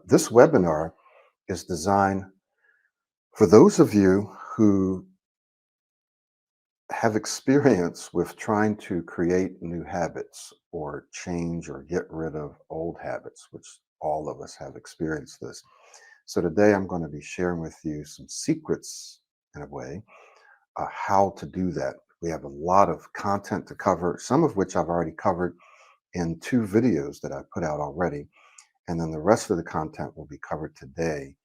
This webinar is designed for those of you who have experience with trying to create new habits or change or get rid of old habits, which all of us have experienced this. So today I'm going to be sharing with you some secrets in a way, how to do that. We have a lot of content to cover, some of which I've already covered in 2 videos that I put out already. And then the rest of the content will be covered today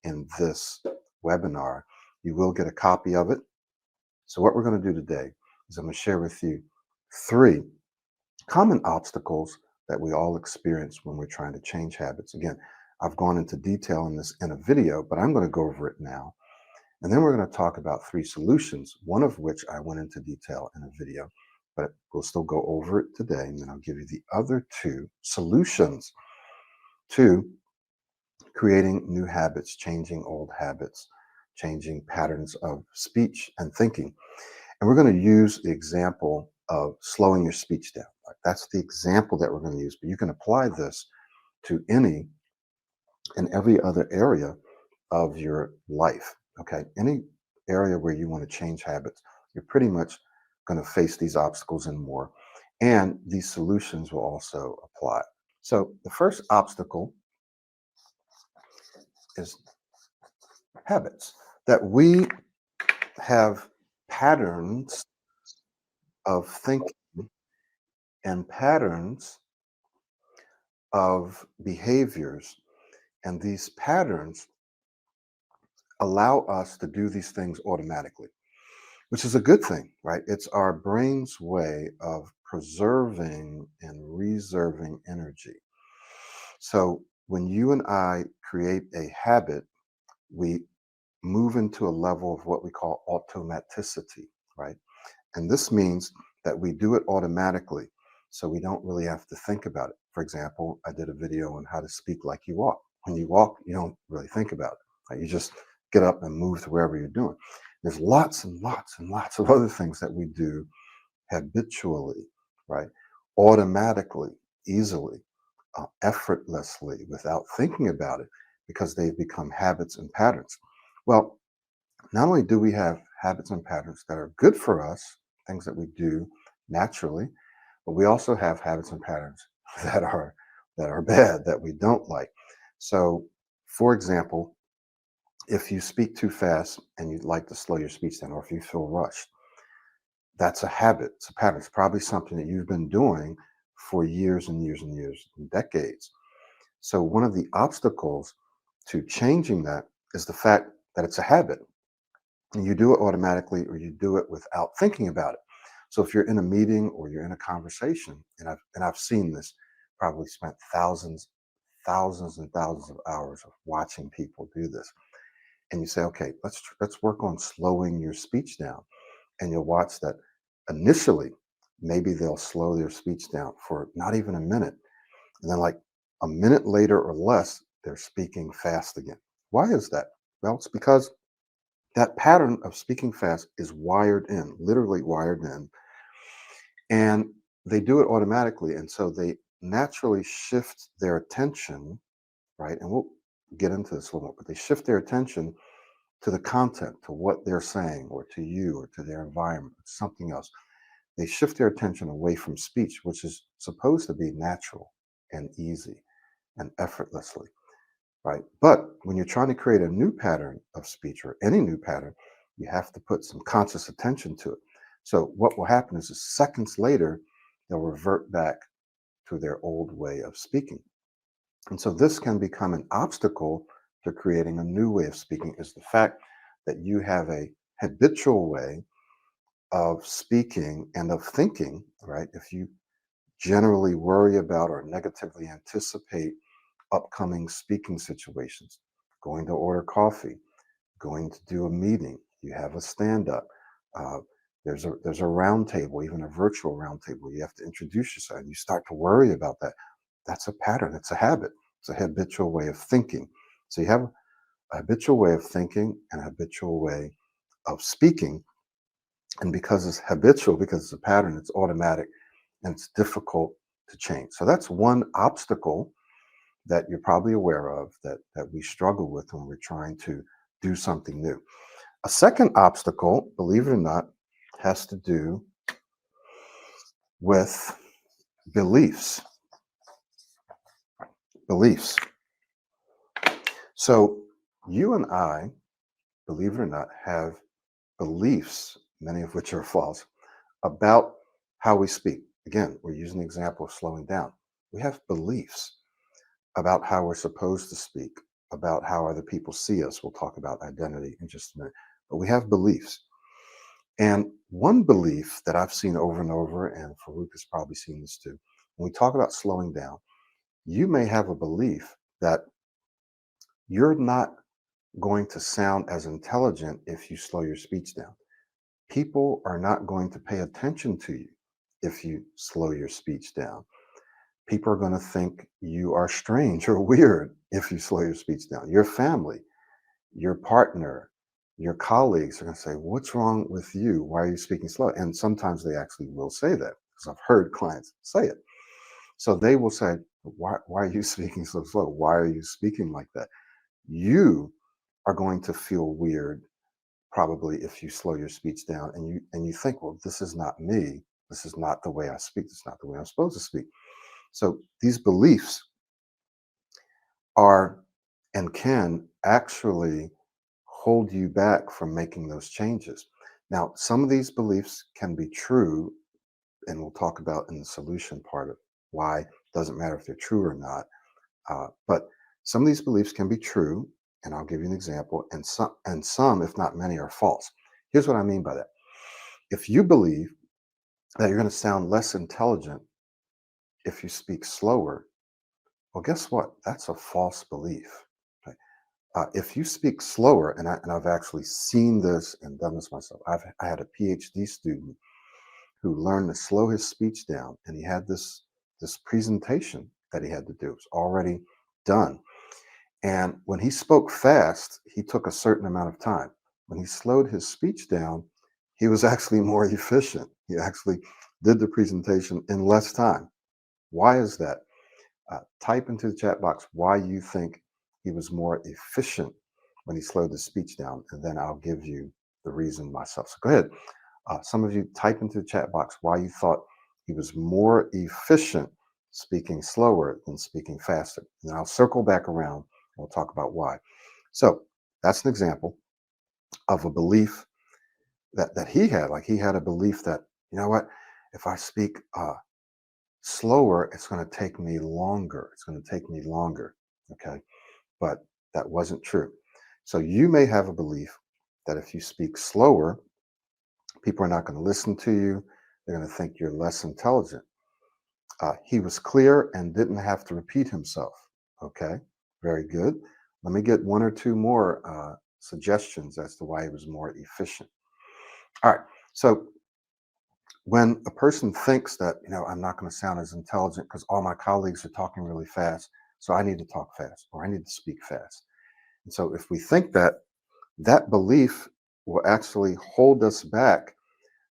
in this webinar. You will get a copy of it. So what we're going to do today is I'm going to share with you 3 common obstacles that we all experience when we're trying to change habits. Again, I've gone into detail in this in a video, but I'm going to go over it now. And then we're going to talk about 3 solutions, one of which I went into detail in a video, but we'll still go over it today. And then I'll give you the other 2 solutions to creating new habits, changing old habits, changing patterns of speech and thinking. And we're going to use the example of slowing your speech down. Like, that's the example that we're going to use, but you can apply this to any and every other area of your life. Okay. Any area where you want to change habits, you're pretty much going to face these obstacles and more. And these solutions will also apply. So the first obstacle is habits, that we have patterns of thinking and patterns of behaviors. And these patterns allow us to do these things automatically, which is a good thing, right? It's our brain's way of preserving and reserving energy. So when you and I create a habit, we move into a level of what we call automaticity, right? And this means that we do it automatically. So we don't really have to think about it. For example, I did a video on how to speak like you walk. When you walk, you don't really think about it. Right? You just get up and move to wherever you're doing. There's lots and lots and lots of other things that we do habitually, right? Automatically, easily, effortlessly, without thinking about it, because they've become habits and patterns. Well, not only do we have habits and patterns that are good for us, things that we do naturally, but we also have habits and patterns that are bad, that we don't like. So, for example, if you speak too fast and you'd like to slow your speech down, or if you feel rushed, that's a habit. It's a pattern. It's probably something that you've been doing for years and years and years and decades. So, one of the obstacles to changing that is the fact that it's a habit. And you do it automatically, or you do it without thinking about it. So if you're in a meeting or you're in a conversation, and I've seen this, probably spent thousands and thousands of hours of watching people do this, and you say, okay, let's work on slowing your speech down, and you'll watch that initially maybe they'll slow their speech down for not even a minute, and then like a minute later or less, they're speaking fast again. Why is that? Well, it's because that pattern of speaking fast is wired in, literally wired in, and they do it automatically. And so they naturally shift their attention, right? And we'll get into this a little more, but they shift their attention to the content, to what they're saying, or to you, or to their environment, something else. They shift their attention away from speech, which is supposed to be natural and easy and effortlessly, right? But when you're trying to create a new pattern of speech, or any new pattern, you have to put some conscious attention to it. So what will happen is seconds later, they'll revert back to their old way of speaking. And so this can become an obstacle to creating a new way of speaking, is the fact that you have a habitual way of speaking and of thinking, right? If you generally worry about or negatively anticipate upcoming speaking situations, going to order coffee, going to do a meeting, you have a stand up, uh, there's a round table, even a virtual round table. You have to introduce yourself, and you start to worry about that. That's a pattern. It's a habit. It's a habitual way of thinking. So you have a habitual way of thinking and a habitual way of speaking. And because it's habitual, because it's a pattern, it's automatic, and it's difficult to change. So that's one obstacle that you're probably aware of that we struggle with when we're trying to do something new. A second obstacle, believe it or not, has to do with beliefs. Beliefs. So you and I, believe it or not, have beliefs, many of which are false, about how we speak. Again, we're using the example of slowing down. We have beliefs about how we're supposed to speak, about how other people see us. We'll talk about identity in just a minute. But we have beliefs. And one belief that I've seen over and over, and Farouk has probably seen this too, when we talk about slowing down, you may have a belief that you're not going to sound as intelligent if you slow your speech down. People are not going to pay attention to you if you slow your speech down. People are going to think you are strange or weird if you slow your speech down. Your family, your partner, your colleagues are going to say, "What's wrong with you? Why are you speaking slow?" And sometimes they actually will say that because I've heard clients say it. So they will say, why are you speaking so slow? Why are you speaking like that? You are going to feel weird probably if you slow your speech down and you think, well, this is not me. This is not the way I speak. This is not the way I'm supposed to speak. So these beliefs are and can actually hold you back from making those changes. Now, some of these beliefs can be true, and we'll talk about in the solution part of why it doesn't matter if they're true or not. But some of these beliefs can be true, and I'll give you an example, and some, if not many, are false. Here's what I mean by that. If you believe that you're going to sound less intelligent if you speak slower, well, guess what? That's a false belief. Okay? If you speak slower, and I've actually seen this and done this myself. I had a PhD student who learned to slow his speech down, and he had this presentation that he had to do. It was already done. And when he spoke fast, he took a certain amount of time. When he slowed his speech down, he was actually more efficient. He actually did the presentation in less time. Why is that? Type into the chat box why you think he was more efficient when he slowed his speech down, and then I'll give you the reason myself. So go ahead. Some of you type into the chat box why you thought he was more efficient speaking slower than speaking faster. And then I'll circle back around and we'll talk about why. So that's an example of a belief that he had. Like he had a belief that, you know what, if I speak slower, it's going to take me longer. It's going to take me longer. Okay. But that wasn't true. So you may have a belief that if you speak slower, people are not going to listen to you. They're going to think you're less intelligent. He was clear and didn't have to repeat himself. Okay, very good. Let me get one or two more suggestions as to why he was more efficient. All right. So when a person thinks that, I'm not going to sound as intelligent because all my colleagues are talking really fast, so I need to talk fast or I need to speak fast. And so if we think that, that belief will actually hold us back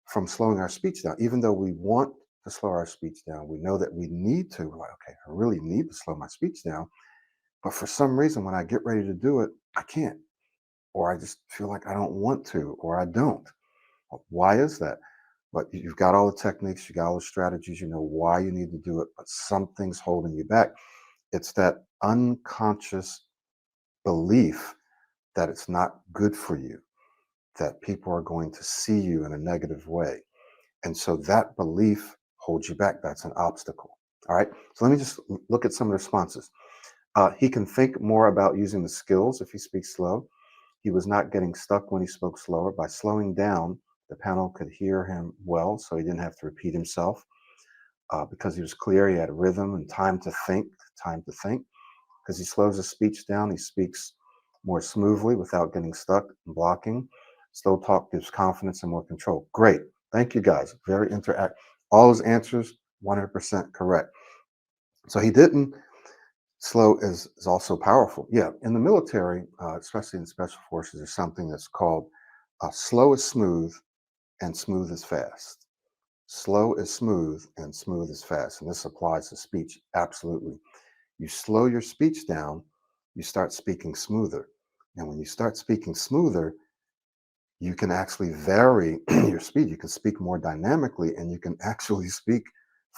from slowing our speech down, even though we want to slow our speech down. We know that we need to. We're like, okay, I really need to slow my speech down. But for some reason, when I get ready to do it, I can't. Or I just feel like I don't want to, or I don't. Why is that? But you've got all the techniques, you got all the strategies, you know why you need to do it, but something's holding you back. It's that unconscious belief that it's not good for you, that people are going to see you in a negative way. And so that belief holds you back. That's an obstacle. All right. So let me just look at some of the responses. He can think more about using the skills if he speaks slow. He was not getting stuck when he spoke slower. By slowing down, the panel could hear him well, so he didn't have to repeat himself. Because he was clear, he had rhythm and time to think, time to think. Because he slows his speech down, he speaks more smoothly without getting stuck and blocking. Slow talk gives confidence and more control. Great. Thank you guys. Very interact. All his answers, 100% correct. So he didn't. Slow is also powerful. Yeah, in the military, especially in special forces, there's something that's called slow is smooth and smooth is fast. Slow is smooth and smooth is fast. And this applies to speech absolutely. You slow your speech down, you start speaking smoother. And when you start speaking smoother, you can actually vary your speed. You can speak more dynamically and you can actually speak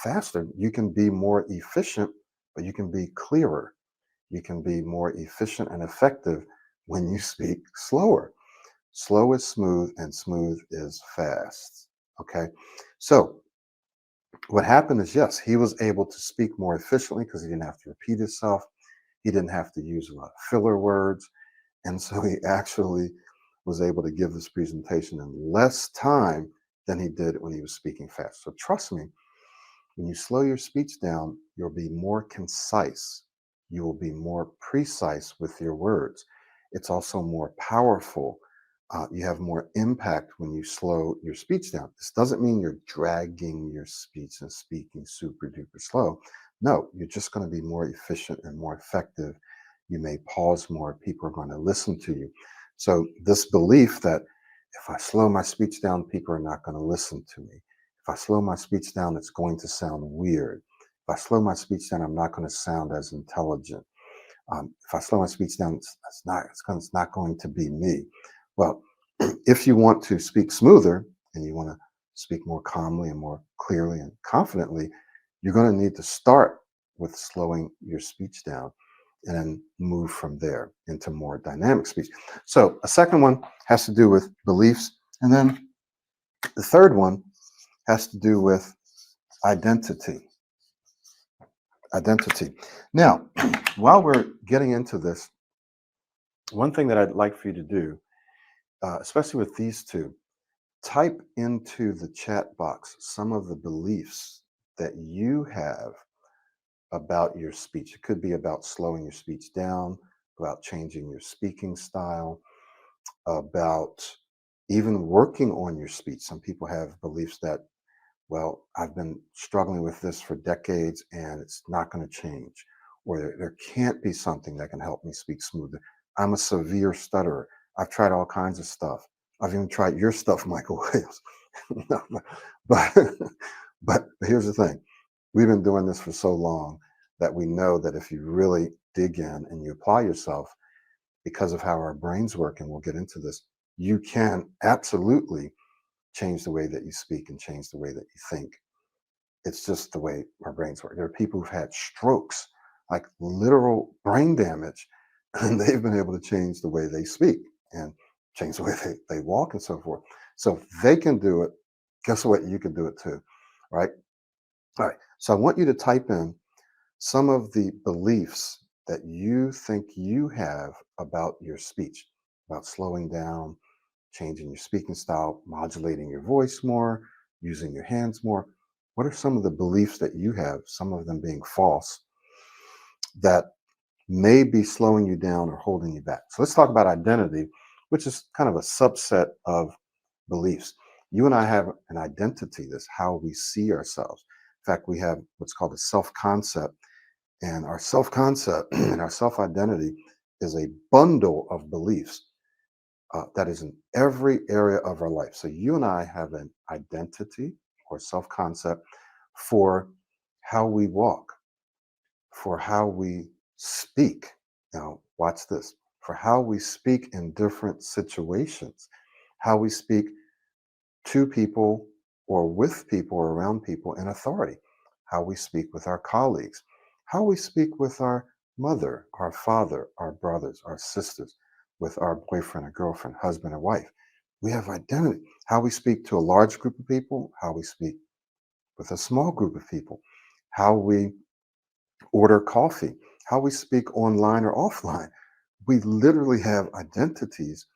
faster. You can be more efficient, but you can be clearer. You can be more efficient and effective when you speak slower. Slow is smooth and smooth is fast. Okay. So what happened is, yes, he was able to speak more efficiently because he didn't have to repeat himself. He didn't have to use a lot of filler words. And so he actually was able to give this presentation in less time than he did when he was speaking fast. So trust me, when you slow your speech down, you'll be more concise. You will be more precise with your words. It's also more powerful. You have more impact when you slow your speech down. This doesn't mean you're dragging your speech and speaking super duper slow. No, you're just going to be more efficient and more effective. You may pause more. People are going to listen to you. So, this belief that if I slow my speech down, people are not going to listen to me. If I slow my speech down, it's going to sound weird. If I slow my speech down, I'm not going to sound as intelligent. If I slow my speech down, it's not going to be me. Well, if you want to speak smoother and you want to speak more calmly and more clearly and confidently, you're going to need to start with slowing your speech down and then move from there into more dynamic speech. So, a second one has to do with beliefs. And then the third one has to do with identity. Identity. Now, while we're getting into this, one thing that I'd like for you to do, especially with these two, type into the chat box some of the beliefs that you have about your speech. It could be about slowing your speech down, about changing your speaking style, about even working on your speech. Some people have beliefs that, well, I've been struggling with this for decades and it's not going to change. Or there can't be something that can help me speak smoother. I'm a severe stutterer. I've tried all kinds of stuff. I've even tried your stuff, Michael Williams. No, but but here's the thing. We've been doing this for so long that we know that if you really dig in and you apply yourself, because of how our brains work, and we'll get into this, you can absolutely change the way that you speak and change the way that you think. It's just the way our brains work. There are people who've had strokes, like literal brain damage, and they've been able to change the way they speak and change the way they walk and so forth. So if they can do it, guess what? You can do it too, right? All right. So I want you to type in some of the beliefs that you think you have about your speech, about slowing down, changing your speaking style, modulating your voice more, using your hands more. What are some of the beliefs that you have, some of them being false, that may be slowing you down or holding you back? So let's talk about identity, which is kind of a subset of beliefs. You and I have an identity, that's how we see ourselves. In fact, we have what's called a self concept, and our self concept and our self identity is a bundle of beliefs that is in every area of our life. So you and I have an identity or self concept for how we walk, for how we speak. Now, watch this, for how we speak in different situations, how we speak to people or with people or around people in authority, how we speak with our colleagues, how we speak with our mother, our father, our brothers, our sisters, with our boyfriend or girlfriend, husband or wife. We have identity. How we speak to a large group of people, how we speak with a small group of people, how we order coffee, how we speak online or offline. We literally have identities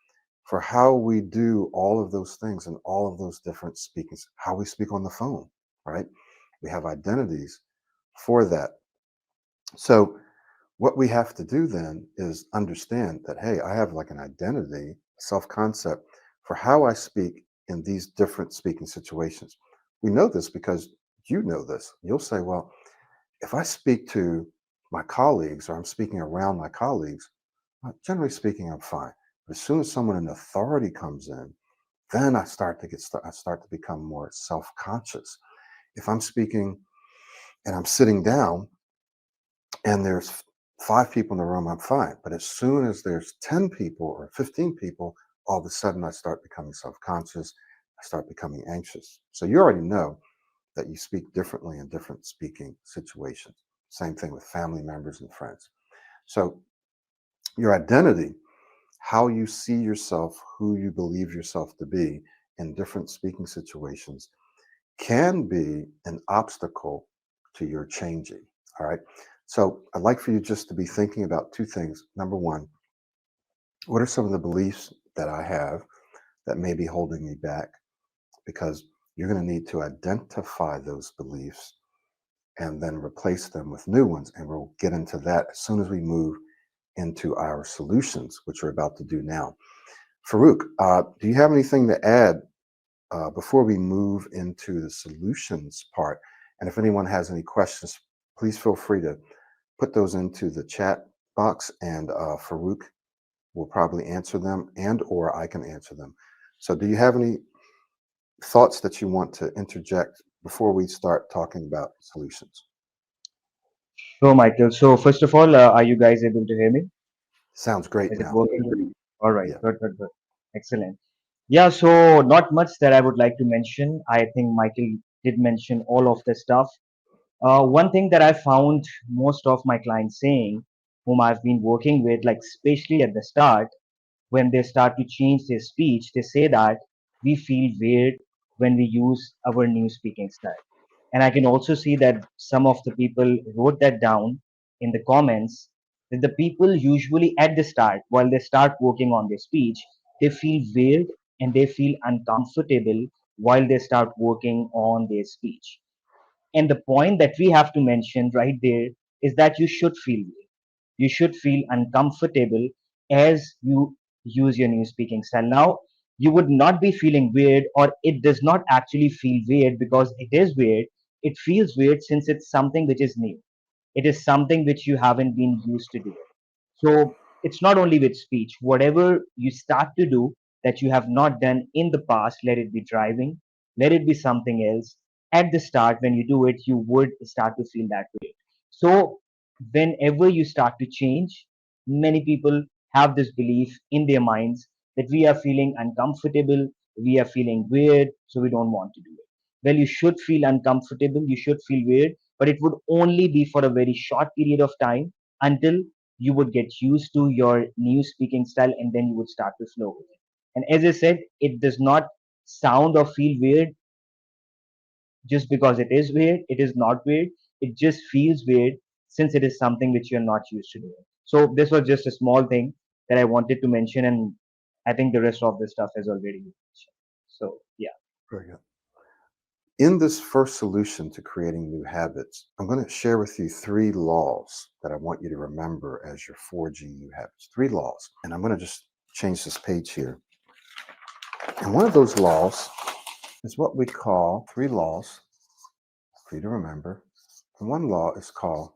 for how we do all of those things and all of those different speakings, how we speak on the phone, right? We have identities for that. So, what we have to do then is understand that, hey, I have like an identity, self concept for how I speak in these different speaking situations. We know this because you know this. You'll say, well, if I speak to my colleagues or I'm speaking around my colleagues, generally speaking, I'm fine. But as soon as someone in authority comes in, then I start to become more self-conscious. If I'm speaking and I'm sitting down and there's 5 people in the room, I'm fine. But as soon as there's 10 people or 15 people, all of a sudden I start becoming self-conscious. I start becoming anxious. So you already know that you speak differently in different speaking situations. Same thing with family members and friends. So your identity, how you see yourself, who you believe yourself to be in different speaking situations, can be an obstacle to your changing. All right. So I'd like for you just to be thinking about two things. Number one, what are some of the beliefs that I have that may be holding me back? Because you're going to need to identify those beliefs and then replace them with new ones. And we'll get into that as soon as we move into our solutions, which we're about to do now. Farouk, do you have anything to add before we move into the solutions part? And if anyone has any questions, please feel free to put those into the chat box, and Farouk will probably answer them, and or I can answer them. So do you have any thoughts that you want to interject before we start talking about solutions? So, Michael, so first of all, are you guys able to hear me? Sounds great Is it now. working? All right, Yeah. good, good, good. Excellent. Yeah, so not much that I would like to mention. I think Michael did mention all of the stuff. One thing that I found most of my clients saying, whom I've been working with, like especially at the start, when they start to change their speech, they say that we feel weird when we use our new speaking style. And I can also see that some of the people wrote that down in the comments, that the people usually at the start, while they start working on their speech, they feel weird and they feel uncomfortable while they start working on their speech. And the point that we have to mention right there is that you should feel weird. You should feel uncomfortable as you use your new speaking style. Now, you would not be feeling weird, or it does not actually feel weird because it is weird. It feels weird since it's something which is new. It is something which you haven't been used to doing. So it's not only with speech. Whatever you start to do that you have not done in the past, let it be driving, let it be something else. At the start, when you do it, you would start to feel that way. So whenever you start to change, many people have this belief in their minds that we are feeling uncomfortable, we are feeling weird, so we don't want to do it. Well, you should feel uncomfortable, you should feel weird, but it would only be for a very short period of time until you would get used to your new speaking style, and then you would start to flow with it. And as I said, it does not sound or feel weird just because it is weird. It is not weird. It just feels weird since it is something which you're not used to doing. So this was just a small thing that I wanted to mention, and I think the rest of the stuff has already been mentioned. So yeah. Very good. In this first solution to creating new habits, I'm going to share with you 3 laws that I want you to remember as you're forging new habits. 3 laws. And I'm going to just change this page here. And one of those laws is what we call 3 laws for you to remember. And one law is called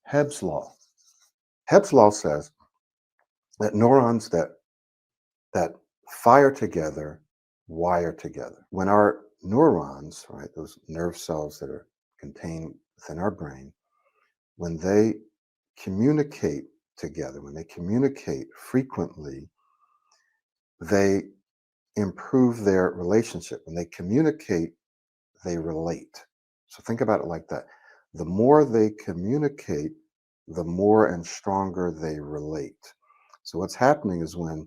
Hebb's Law. Hebb's Law says that neurons that fire together wire together. When our neurons, right, those nerve cells that are contained within our brain, when they communicate together, when they communicate frequently, they improve their relationship. When they communicate, they relate. So think about it like that. The more they communicate, the more and stronger they relate. So what's happening is when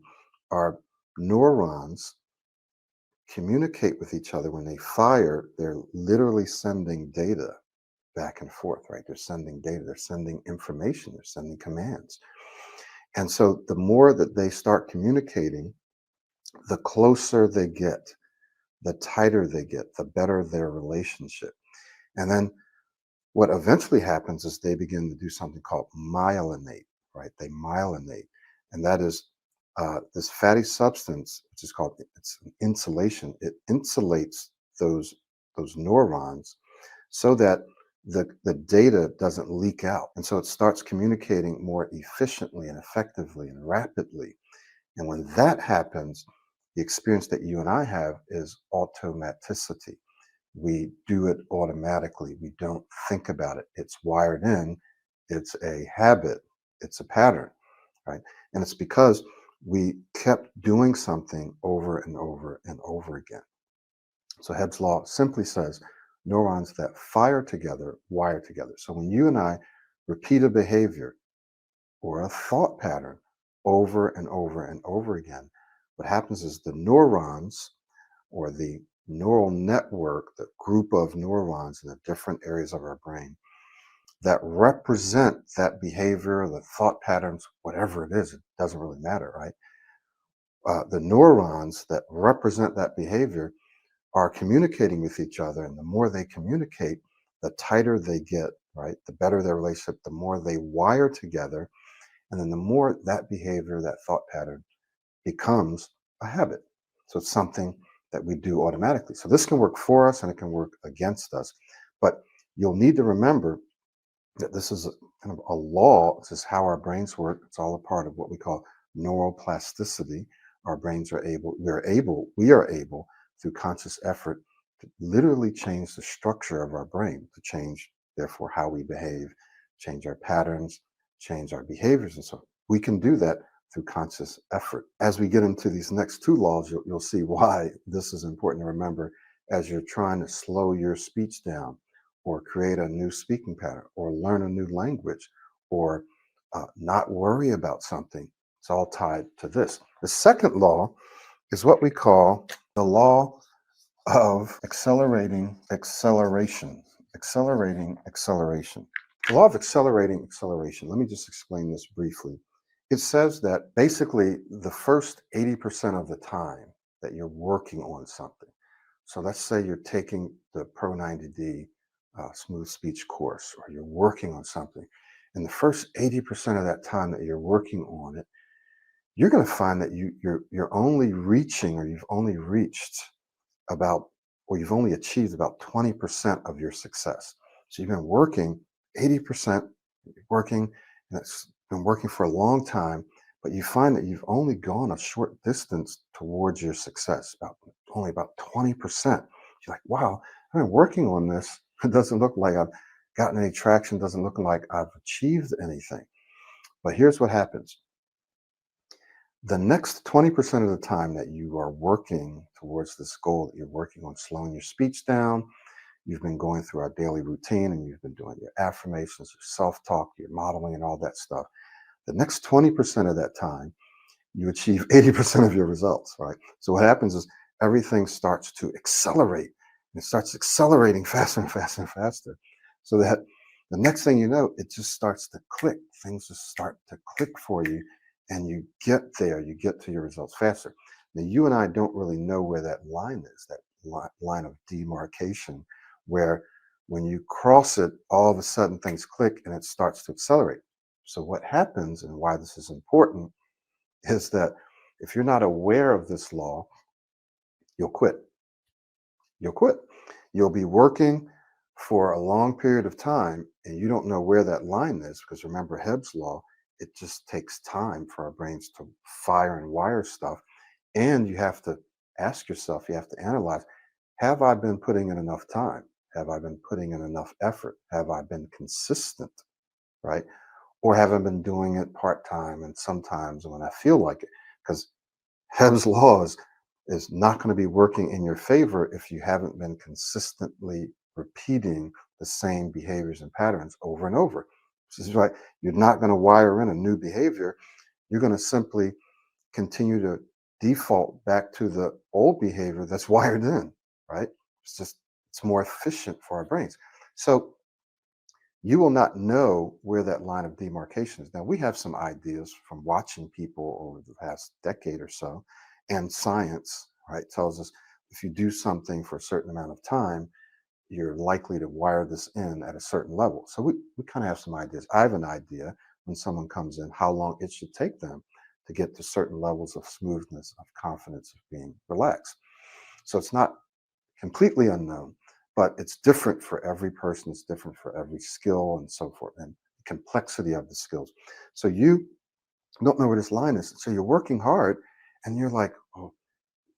our neurons communicate with each other, when they fire, they're literally sending data back and forth, right? They're sending data, they're sending information, they're sending commands. And so the more that they start communicating, the closer they get, the tighter they get, the better their relationship. And then what eventually happens is they begin to do something called myelinate, right? They myelinate. And that is this fatty substance, which is called, it's an insulation. It insulates those those neurons so that the data doesn't leak out. And so it starts communicating more efficiently and effectively and rapidly. And when that happens, the experience that you and I have is automaticity. We do it automatically. We don't think about it. It's wired in. It's a habit. It's a pattern, right? And it's because we kept doing something over and over and over again. So Hebb's law simply says neurons that fire together wire together. So when you and I repeat a behavior or a thought pattern over and over and over again, what happens is the neurons or the neural network, the group of neurons in the different areas of our brain that represent that behavior, the thought patterns, whatever it is, it doesn't really matter, right? The neurons that represent that behavior are communicating with each other. And the more they communicate, the tighter they get, right? The better their relationship, the more they wire together. And then the more that behavior, that thought pattern becomes a habit. So it's something that we do automatically. So this can work for us and it can work against us. But you'll need to remember that this is kind of a law. This is how our brains work. It's all a part of what we call neuroplasticity. Our brains are able, we are able through conscious effort to literally change the structure of our brain, to change, therefore, how we behave, change our patterns, change our behaviors, and so on. We can do that through conscious effort. As we get into these next two laws, you'll see why this is important to remember as you're trying to slow your speech down or create a new speaking pattern or learn a new language or not worry about something. It's all tied to this. The second law is what we call the law of accelerating acceleration. Accelerating acceleration. The law of accelerating acceleration. Let me just explain this briefly. It says that basically the first 80% of the time that you're working on something. So let's say you're taking the Pro 90D smooth speech course, or you're working on something. And the first 80% of that time that you're working on it, you're going to find that you're only reaching, or you've only reached about, or you've only achieved about 20% of your success. So you've been working 80%, working, and it's been working for a long time, but you find that you've only gone a short distance towards your success, about only about 20%. You're like, wow, I've been working on this. It doesn't look like I've gotten any traction, doesn't look like I've achieved anything. But here's what happens. The next 20% of the time that you are working towards this goal, that you're working on slowing your speech down, you've been going through our daily routine and you've been doing your affirmations, your self talk, your modeling, and all that stuff. The next 20% of that time, you achieve 80% of your results, right? So what happens is everything starts to accelerate. And it starts accelerating faster and faster and faster. So that the next thing you know, it just starts to click. Things just start to click for you. And you get there, you get to your results faster. Now, you and I don't really know where that line is, that line of demarcation, where when you cross it, all of a sudden things click and it starts to accelerate. So, what happens and why this is important is that if you're not aware of this law, you'll quit. You'll quit. You'll be working for a long period of time and you don't know where that line is, because remember Hebb's law, it just takes time for our brains to fire and wire stuff. And you have to ask yourself, you have to analyze, have I been putting in enough time? Have I been putting in enough effort? Have I been consistent? Right? Or have I been doing it part time and sometimes when I feel like it? Because Hebb's law is not going to be working in your favor if you haven't been consistently repeating the same behaviors and patterns over and over. This is right. You're not going to wire in a new behavior. You're going to simply continue to default back to the old behavior that's wired in, right? It's more efficient for our brains. So you will not know where that line of demarcation is. Now, we have some ideas from watching people over the past decade or so, and science, right, tells us if you do something for a certain amount of time, you're likely to wire this in at a certain level. So we kind of have some ideas. I have an idea when someone comes in, how long it should take them to get to certain levels of smoothness, of confidence, of being relaxed. So it's not completely unknown, but it's different for every person. It's different for every skill and so forth, and the complexity of the skills. So you don't know where this line is. So you're working hard and you're like, oh,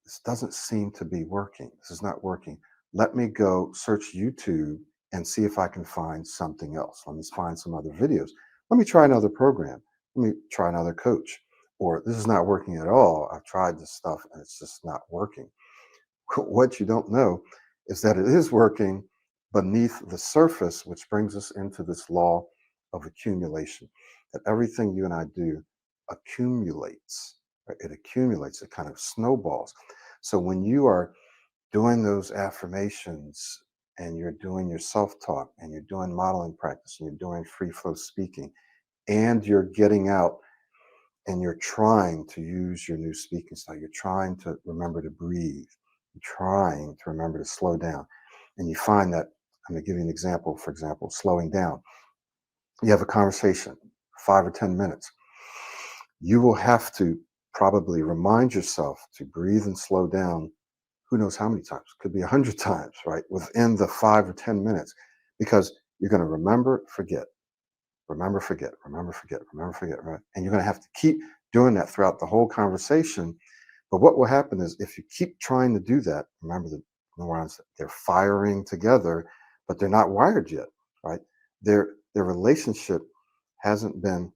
this doesn't seem to be working. This is not working. Let me go search YouTube and see if I can find something else. Let me find some other videos. Let me try another program. Let me try another coach. Or this is not working at all. I've tried this stuff and it's just not working. What you don't know is that it is working beneath the surface, which brings us into this law of accumulation, that everything you and I do accumulates. Right? It accumulates, it kind of snowballs. So when you are doing those affirmations and you're doing your self-talk and you're doing modeling practice and you're doing free flow speaking and you're getting out and you're trying to use your new speaking style, you're trying to remember to breathe, you're trying to remember to slow down, and you find that, I'm going to give you an example. For example, slowing down, you have a conversation 5 or 10 minutes, you will have to probably remind yourself to breathe and slow down. Who knows how many times? Could be 100 times, right? Within the 5 or 10 minutes, because you're going to remember, forget, remember, forget, remember, forget, remember, forget, remember. And you're going to have to keep doing that throughout the whole conversation. But what will happen is if you keep trying to do that, remember the neurons, they're firing together, but they're not wired yet, right? Their relationship hasn't been,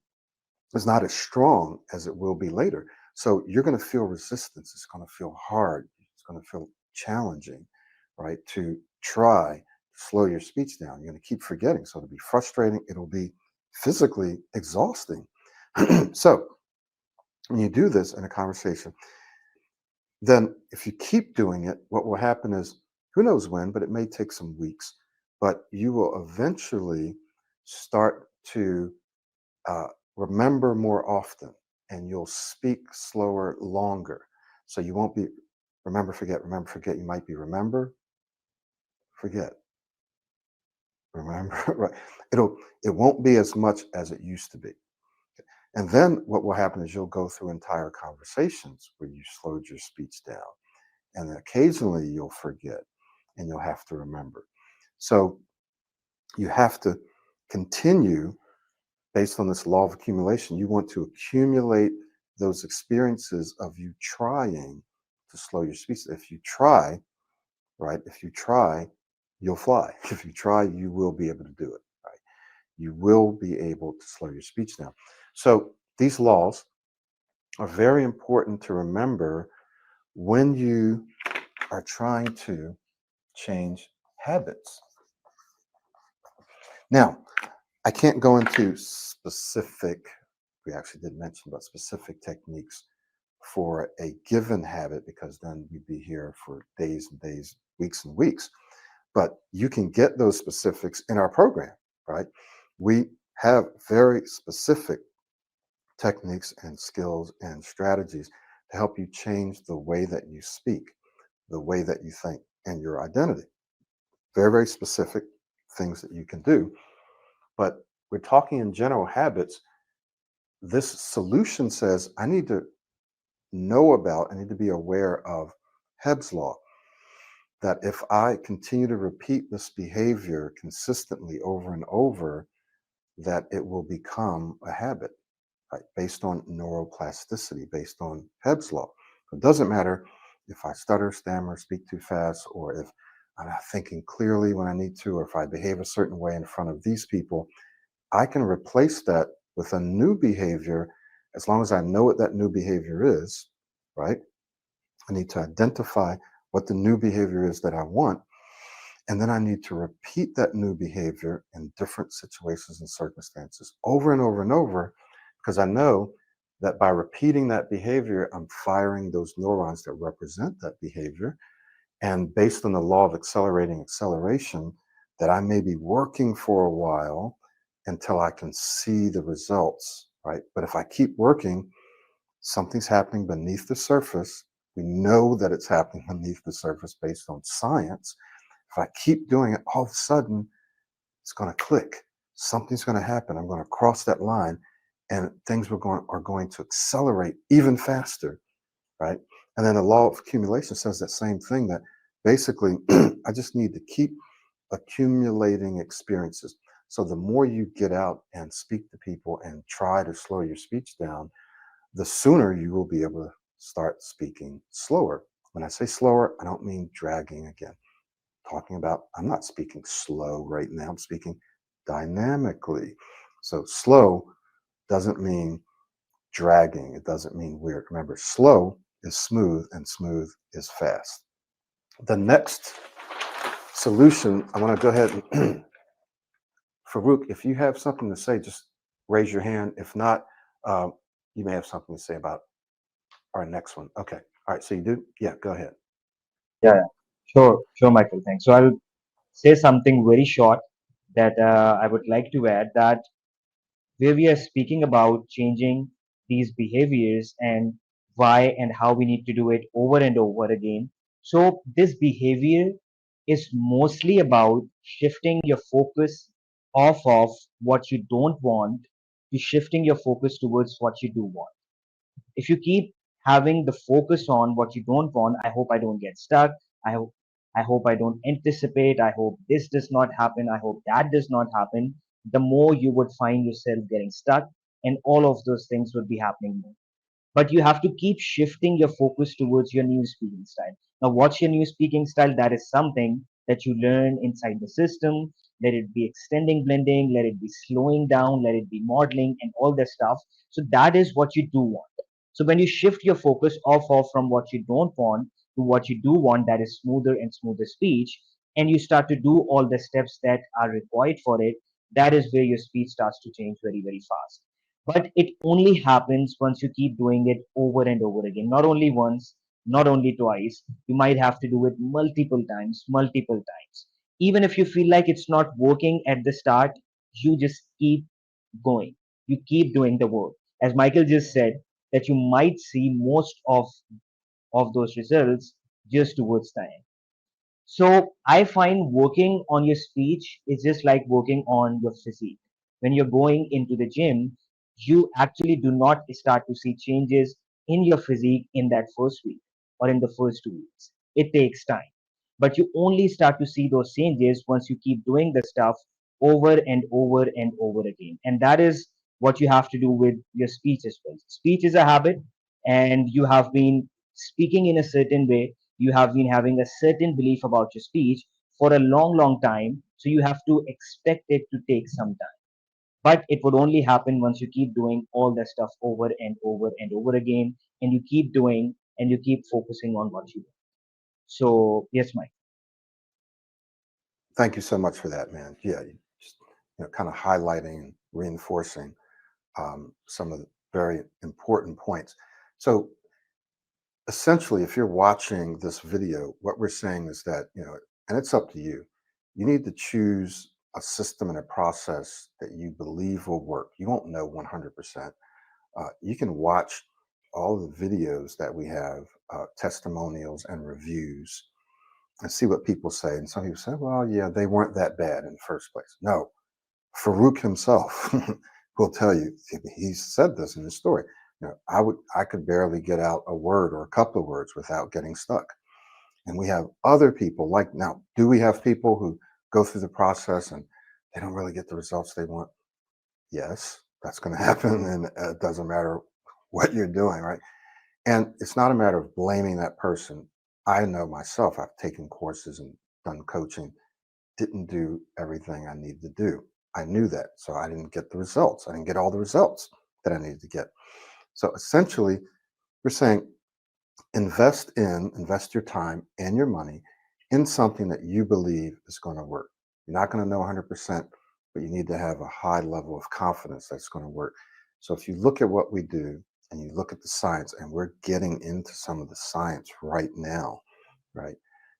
is not as strong as it will be later. So you're going to feel resistance. It's going to feel hard. It's going to feel challenging, right? To try to slow your speech down. You're going to keep forgetting. So it'll be frustrating. It'll be physically exhausting. So when you do this in a conversation, then if you keep doing it, what will happen is, who knows when, but it may take some weeks, but you will eventually start to uh, remember more often, and you'll speak slower longer. So you won't be remember, forget. You might be remember, forget, remember, right? It won't be as much as it used to be. And then what will happen is you'll go through entire conversations where you slowed your speech down. And occasionally you'll forget and you'll have to remember. So you have to continue based on this law of accumulation. You want to accumulate those experiences of you trying to slow your speech. If you try, right? If you try, you'll fly. If you try, you will be able to do it, right? You will be able to slow your speech down. So these laws are very important to remember when you are trying to change habits. Now, I can't go into specific, we actually did mention about specific techniques for a given habit, because then we'd be here for days and days, weeks and weeks. But you can get those specifics in our program, right? We have very specific techniques and skills and strategies to help you change the way that you speak, the way that you think, and your identity. Very, very specific things that you can do. But we're talking in general habits. This solution says I need to know about, I need to be aware of Hebb's law, that if I continue to repeat this behavior consistently over and over, that it will become a habit, right? Based on neuroplasticity, based on Hebb's law. It doesn't matter if I stutter, stammer, speak too fast, or if I'm not thinking clearly when I need to, or if I behave a certain way in front of these people. I can replace that with a new behavior as long as I know what that new behavior is, right? I need to identify what the new behavior is that I want. And then I need to repeat that new behavior in different situations and circumstances over and over and over, because I know that by repeating that behavior, I'm firing those neurons that represent that behavior. And based on the law of accelerating acceleration, that I may be working for a while until I can see the results, right? But if I keep working, something's happening beneath the surface. We know that it's happening beneath the surface based on science. If I keep doing it, all of a sudden it's going to click. Something's going to happen. I'm going to cross that line, and things are going to accelerate even faster, right? And then the law of accumulation says that same thing, that basically I just need to keep accumulating experiences. So the more you get out and speak to people and try to slow your speech down, the sooner you will be able to start speaking slower. When I say slower, I don't mean dragging again. talking about, I'm not speaking slow right now, I'm speaking dynamically. So slow doesn't mean dragging, it doesn't mean weird. Remember, slow is smooth and smooth is fast. The next solution, I want to go ahead and Farouk, if you have something to say, just raise your hand. If not, um, you may have something to say about our next one. Okay. All right. So you do? Yeah, go ahead. Yeah, yeah. Sure, Michael. Thanks. So I'll say something very short that I would like to add, that where we are speaking about changing these behaviors and why and how we need to do it over and over again. So this behavior is mostly about shifting your focus off of what you don't want to shifting your focus towards what you do want. If you keep having the focus on what you don't want, I hope I don't get stuck. I hope I don't anticipate. I hope this does not happen. I hope that does not happen. The more you would find yourself getting stuck, and all of those things would be happening more. But you have to keep shifting your focus towards your new speaking style. Now, what's your new speaking style? That is something that you learn inside the system. Let it be extending blending, let it be slowing down, let it be modeling, and all that stuff. So that is what you do want. So when you shift your focus off from what you don't want to what you do want, that is smoother and smoother speech, and you start to do all the steps that are required for it, that is where your speech starts to change very, very fast. But it only happens once you keep doing it over and over again. Not only once, not only twice. You might have to do it multiple times, multiple times. Even if you feel like it's not working at the start, you just keep going. You keep doing the work. As Michael just said, that you might see most of those results just towards time. So I find working on your speech is just like working on your physique. When you're going into the gym, you actually do not start to see changes in your physique in that first week or in the first 2 weeks. It takes time. But you only start to see those changes once you keep doing the stuff over and over and over again. And that is what you have to do with your speech as well. Speech is a habit, and you have been speaking in a certain way, you have been having a certain belief about your speech for a long, long time. So you have to expect it to take some time. But it would only happen once you keep doing all that stuff over and over and over again, and you keep doing and you keep focusing on what you do. So, yes, Mike. Thank you so much for that, man. Yeah, you just, kind of highlighting and reinforcing some of the very important points. So essentially, if you're watching this video, what we're saying is that, and it's up to you, you need to choose a system and a process that you believe will work. You won't know 100%. You can watch all the videos that we have, testimonials and reviews, and see what people say. And some people say, well, yeah, they weren't that bad in the first place. No, Farouk himself will tell you, he said this in his story. I could barely get out a word or a couple of words without getting stuck. And we have other people like, now, do we have people who go through the process and they don't really get the results they want? Yes, that's going to happen. And it doesn't matter what you're doing, right? And it's not a matter of blaming that person. I know myself, I've taken courses and done coaching, didn't do everything I needed to do. I knew that. So I didn't get the results. I didn't get all the results that I needed to get. So essentially, we're saying invest your time and your money in something that you believe is going to work. You're not going to know 100%, but you need to have a high level of confidence that's going to work. So if you look at what we do and you look at the science, and we're getting into some of the science right now, right?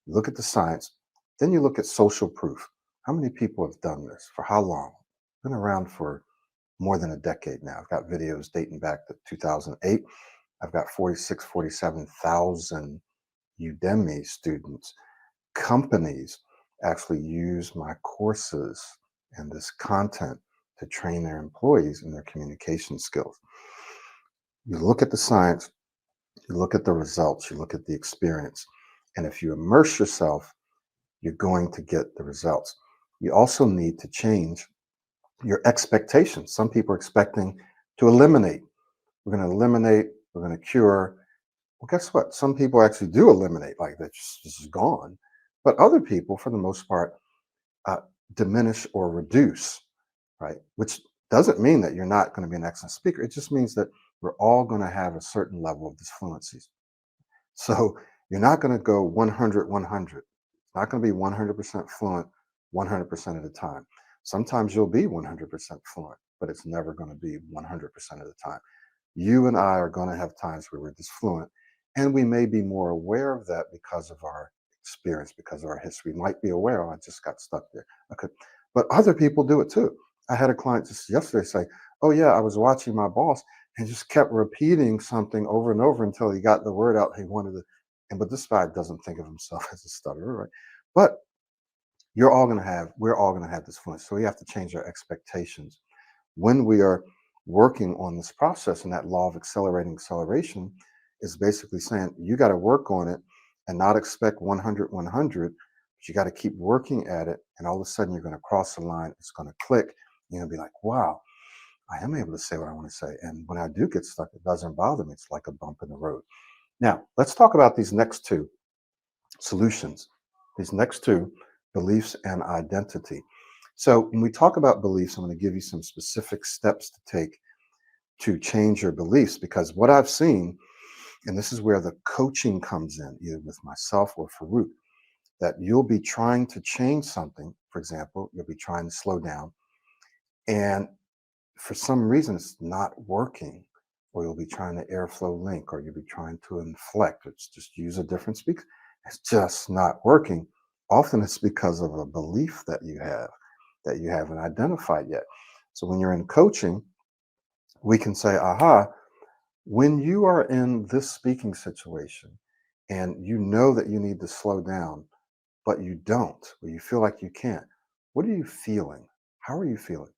You look at the science, then you look at social proof. How many people have done this? For how long? Been around for more than a decade now. I've got videos dating back to 2008. I've got 46, 47,000 Udemy students. Companies actually use my courses and this content to train their employees in their communication skills. You look at the science, you look at the results, you look at the experience. And if you immerse yourself, you're going to get the results. You also need to change your expectations. Some people are expecting to eliminate. We're going to eliminate, we're going to cure. Well, guess what? Some people actually do eliminate, like that's just gone. But other people, for the most part, uh, diminish or reduce, right? Which doesn't mean that you're not going to be an excellent speaker. It just means that we're all going to have a certain level of disfluencies. So you're not going to go 100, 100. It's not going to be 100% fluent 100% of the time. Sometimes you'll be 100% fluent, but it's never going to be 100% of the time. You and I are going to have times where we're disfluent, and we may be more aware of that because of our experience, because of our history. We might be aware, oh, I just got stuck there. Okay. But other people do it too. I had a client just yesterday say, oh, yeah, I was watching my boss and just kept repeating something over and over until he got the word out he wanted to. And but this guy doesn't think of himself as a stutterer, right? But we're all going to have this fluence. So we have to change our expectations when we are working on this process. And that law of accelerating acceleration is basically saying you got to work on it and not expect 100, 100, but you got to keep working at it. And all of a sudden you're going to cross the line. It's going to click. You're going to be like, wow, I am able to say what I want to say. And when I do get stuck, it doesn't bother me. It's like a bump in the road. Now, let's talk about these next two solutions, these next two, beliefs and identity. So when we talk about beliefs, I'm going to give you some specific steps to take to change your beliefs, because what I've seen, and this is where the coaching comes in, either with myself or Farouk, that you'll be trying to change something. For example, you'll be trying to slow down, and for some reason it's not working, or you'll be trying to airflow link, or you'll be trying to inflect, it's just use a different speaker, it's just not working. Often it's because of a belief that you haven't identified yet. So when you're in coaching, we can say, aha, when you are in this speaking situation and you know that you need to slow down, but you don't, or you feel like you can't, what are you feeling? How are you feeling?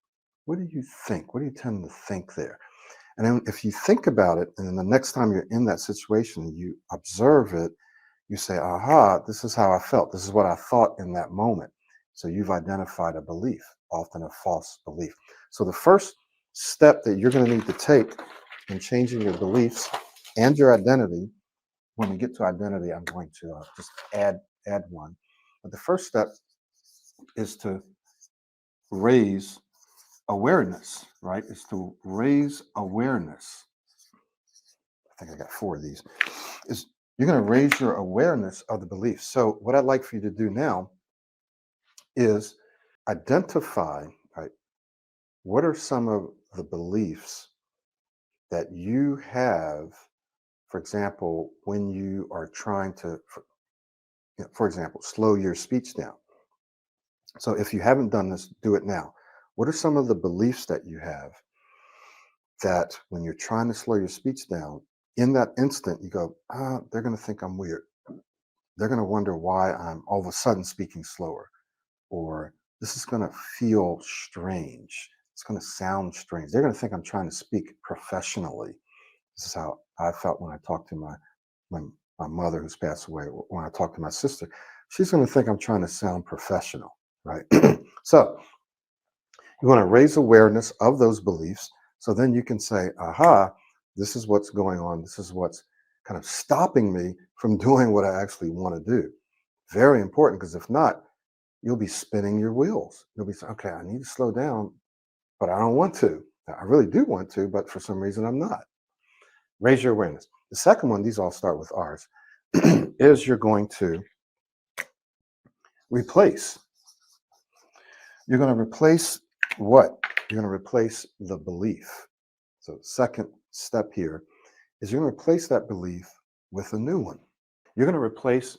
What do you think? What do you tend to think there? And then if you think about it, and then the next time you're in that situation, you observe it, you say, aha, this is how I felt. This is what I thought in that moment. So you've identified a belief, often a false belief. So the first step that you're going to need to take in changing your beliefs and your identity, when we get to identity, I'm going to just add one. But the first step is to raise awareness, right? Is to raise awareness. I think I got four of these. Is you're going to raise your awareness of the beliefs. So what I'd like for you to do now is identify, right, what are some of the beliefs that you have, for example, when you are trying to, for example, slow your speech down. So if you haven't done this, do it now. What are some of the beliefs that you have that when you're trying to slow your speech down, in that instant, you go, they're going to think I'm weird. They're going to wonder why I'm all of a sudden speaking slower, or this is going to feel strange. It's going to sound strange. They're going to think I'm trying to speak professionally. This is how I felt when I talked to my, my mother who's passed away. When I talked to my sister, she's going to think I'm trying to sound professional, right? So you want to raise awareness of those beliefs. So then you can say, aha, this is what's going on. This is what's kind of stopping me from doing what I actually want to do. Very important, because if not, you'll be spinning your wheels. You'll be saying, okay, I need to slow down, but I don't want to. I really do want to, but for some reason I'm not. Raise your awareness. The second one, these all start with R's, is you're going to replace. You're going to replace what? You're going to replace the belief. So, second step here is you're going to replace that belief with a new one. You're going to replace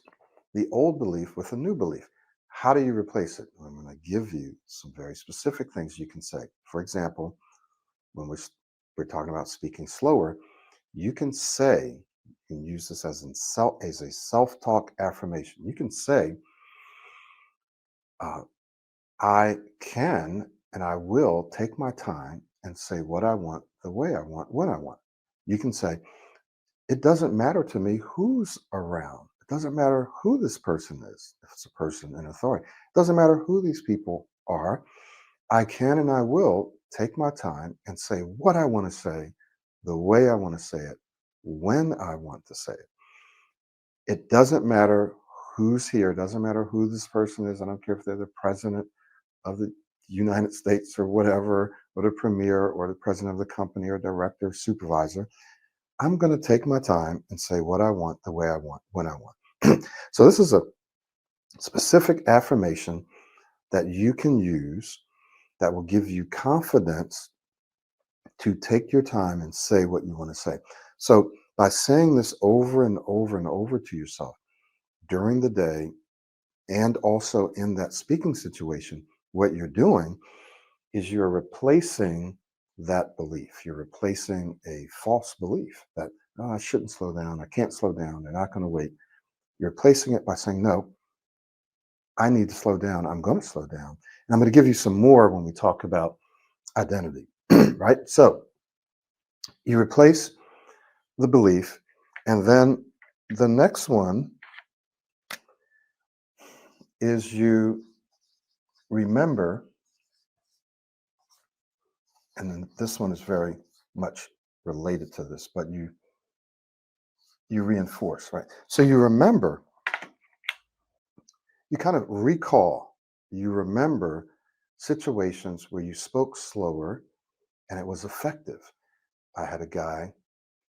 the old belief with a new belief. How do you replace it? I'm going to give you some very specific things you can say. For example, when we're talking about speaking slower, you can say, you can use this as a self-talk affirmation. You can say, uh, I can and I will take my time and say what I want, the way I want, when I want. You can say, it doesn't matter to me who's around. It doesn't matter who this person is. If it's a person in authority, it doesn't matter who these people are. I can and I will take my time and say what I want to say, the way I want to say it, when I want to say it. It doesn't matter who's here. It doesn't matter who this person is. I don't care if they're the president of the United States or whatever, or the premier or the president of the company or director, supervisor. I'm going to take my time and say what I want, the way I want, when I want. So this is a specific affirmation that you can use that will give you confidence to take your time and say what you want to say. So by saying this over and over and over to yourself during the day and also in that speaking situation, what you're doing is you're replacing that belief. You're replacing a false belief that, oh, I shouldn't slow down. I can't slow down. They're not going to wait. You're replacing it by saying, no, I need to slow down. I'm going to slow down. And I'm going to give you some more when we talk about identity, right? So you replace the belief. And then the next one is you remember, and then this one is very much related to this, but you reinforce, right? So you remember, you kind of recall, you remember situations where you spoke slower and it was effective. I had a guy,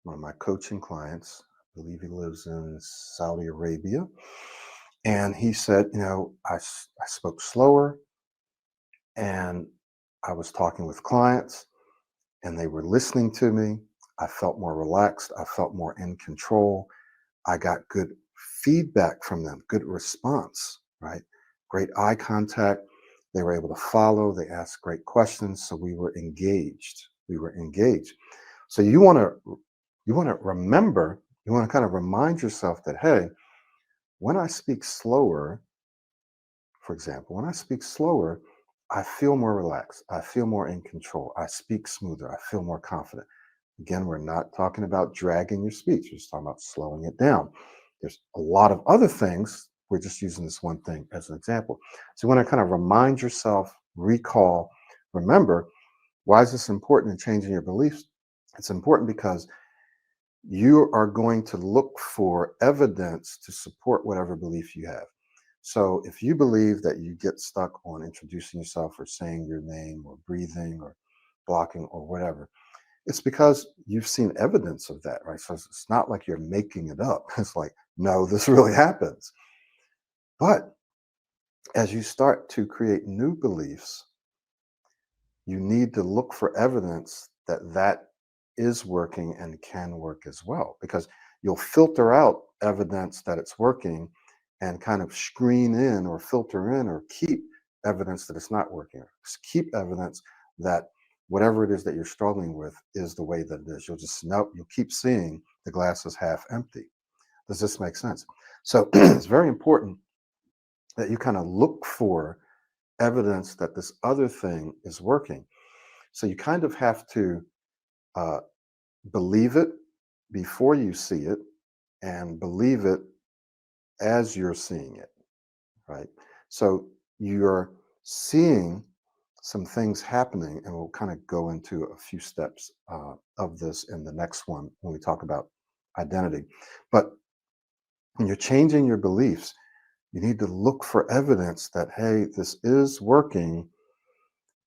one of my coaching clients, I believe he lives in Saudi Arabia, and he said, I spoke slower and I was talking with clients and they were listening to me. I felt more relaxed. I felt more in control. I got good feedback from them, good response, right? Great eye contact. They were able to follow. They asked great questions. So we were engaged. We were engaged. So you want to remember, you want to kind of remind yourself that, hey, when I speak slower, for example, when I speak slower, I feel more relaxed. I feel more in control. I speak smoother. I feel more confident. Again, we're not talking about dragging your speech. We're just talking about slowing it down. There's a lot of other things. We're just using this one thing as an example. So you want to kind of remind yourself, recall, remember, why is this important in changing your beliefs? It's important because you are going to look for evidence to support whatever belief you have. So if you believe that you get stuck on introducing yourself or saying your name or breathing or blocking or whatever, it's because you've seen evidence of that, right? So it's not like you're making it up. It's like, no, this really happens. But as you start to create new beliefs, you need to look for evidence that that is working and can work as well, because you'll filter out evidence that it's working and kind of screen in or filter in or keep evidence that it's not working. Keep evidence that whatever it is that you're struggling with is the way that it is. You'll keep seeing the glass is half empty. Does this make sense? So it's very important that you kind of look for evidence that this other thing is working. So you kind of have to uh, believe it before you see it and believe it as you're seeing it, right? So you're seeing some things happening, and we'll kind of go into a few steps of this in the next one when we talk about identity. But when you're changing your beliefs, you need to look for evidence that, hey, this is working,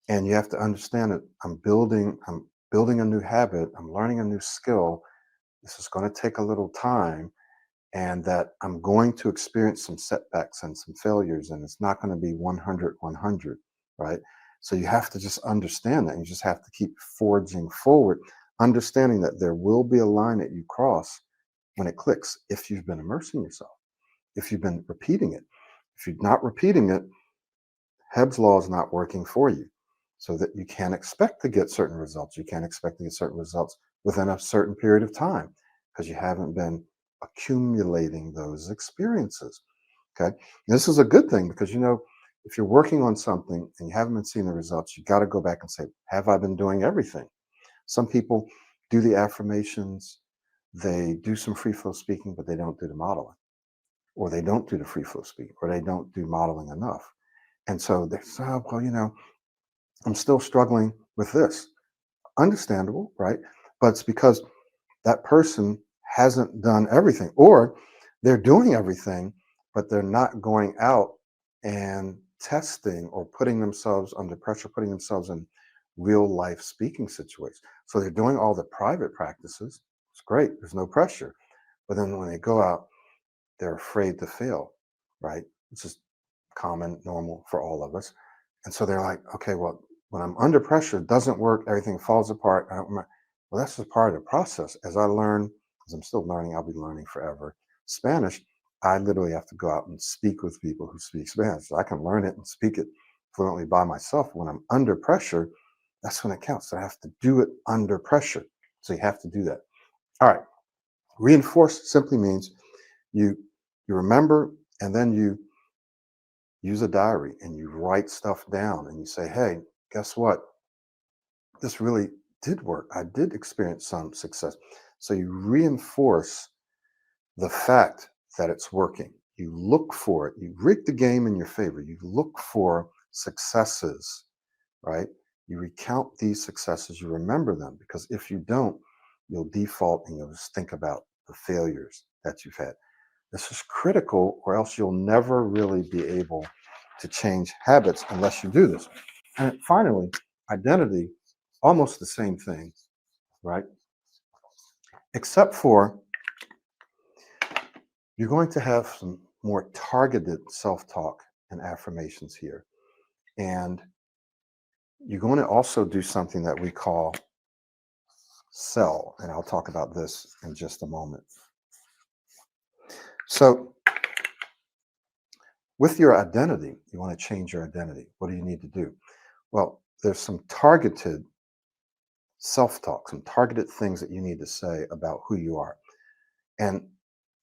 and you have to understand that I'm building a new habit, I'm learning a new skill. This is going to take a little time, and that I'm going to experience some setbacks and some failures, and it's not going to be 100, 100, right? So you have to just understand that. You just have to keep forging forward, understanding that there will be a line that you cross when it clicks if you've been immersing yourself, if you've been repeating it. If you're not repeating it, Hebb's law is not working for you. So that you can't expect to get certain results. You can't expect to get certain results within a certain period of time because you haven't been accumulating those experiences. Okay. And this is a good thing because, if you're working on something and you haven't been seeing the results, you got to go back and say, have I been doing everything? Some people do the affirmations, they do some free flow speaking, but they don't do the modeling, or they don't do the free flow speaking, or they don't do modeling enough. And so they say, oh, well, I'm still struggling with this. Understandable, right? But it's because that person hasn't done everything, or they're doing everything, but they're not going out and testing or putting themselves under pressure, putting themselves in real life speaking situations. So they're doing all the private practices. It's great, there's no pressure. But then when they go out, they're afraid to fail, right? It's just common, normal for all of us. And so they're like, okay, well, when I'm under pressure, it doesn't work, everything falls apart. Well, that's just part of the process. As I learn, because I'm still learning, I'll be learning forever Spanish, I literally have to go out and speak with people who speak Spanish. So I can learn it and speak it fluently by myself. When I'm under pressure, that's when it counts. So I have to do it under pressure. So you have to do that. All right. Reinforce simply means you you remember, and then you use a diary and you write stuff down and you say, hey, guess what? This really did work. I did experience some success. So you reinforce the fact that it's working. You look for it. You rig the game in your favor. You look for successes, right? You recount these successes. You remember them, because if you don't, you'll default and you'll just think about the failures that you've had. This is critical, or else you'll never really be able to change habits unless you do this. And finally, identity, almost the same thing, right? Except for you're going to have some more targeted self talk and affirmations here. And you're going to also do something that we call sell. And I'll talk about this in just a moment. So, with your identity, you want to change your identity. What do you need to do? Well, there's some targeted self talk, some targeted things that you need to say about who you are. And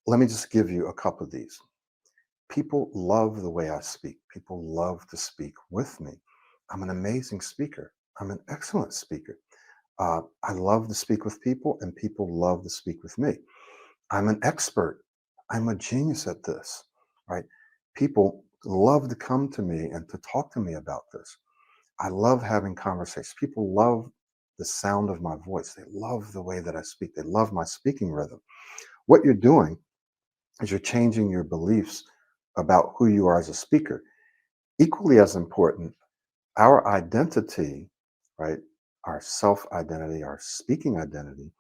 let me just give you a couple of these. People love the way I speak. People love to speak with me. I'm an amazing speaker. I'm an excellent speaker. I love to speak with people, and people love to speak with me. I'm an expert. I'm a genius at this, right? People love to come to me and to talk to me about this. I love having conversations. People love the sound of my voice. They love the way that I speak. They love my speaking rhythm. What you're doing is you're changing your beliefs about who you are as a speaker. Equally as important, our identity, right? Our self identity, our speaking identity,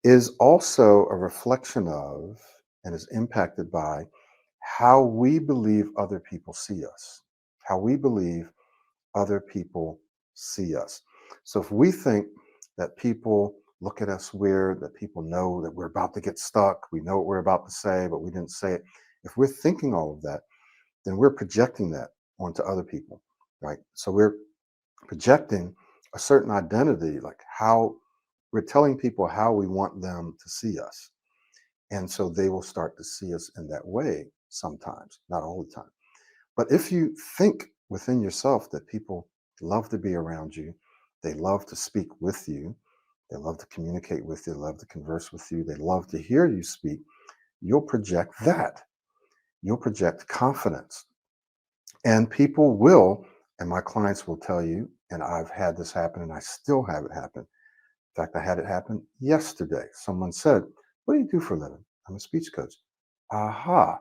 is also a reflection of and is impacted by how we believe other people see us, how we believe other people see us. So if we think that people look at us weird, that people know that we're about to get stuck, we know what we're about to say, but we didn't say it. If we're thinking all of that, then we're projecting that onto other people, right? So we're projecting a certain identity, like how we're telling people how we want them to see us. And so they will start to see us in that way sometimes, not all the time. But if you think within yourself that people love to be around you, they love to speak with you, they love to communicate with you, they love to converse with you, they love to hear you speak, you'll project that. You'll project confidence. And people will, and my clients will tell you, and I've had this happen and I still have it happen. In fact, I had it happen yesterday. Someone said, what do you do for a living? I'm a speech coach. Aha,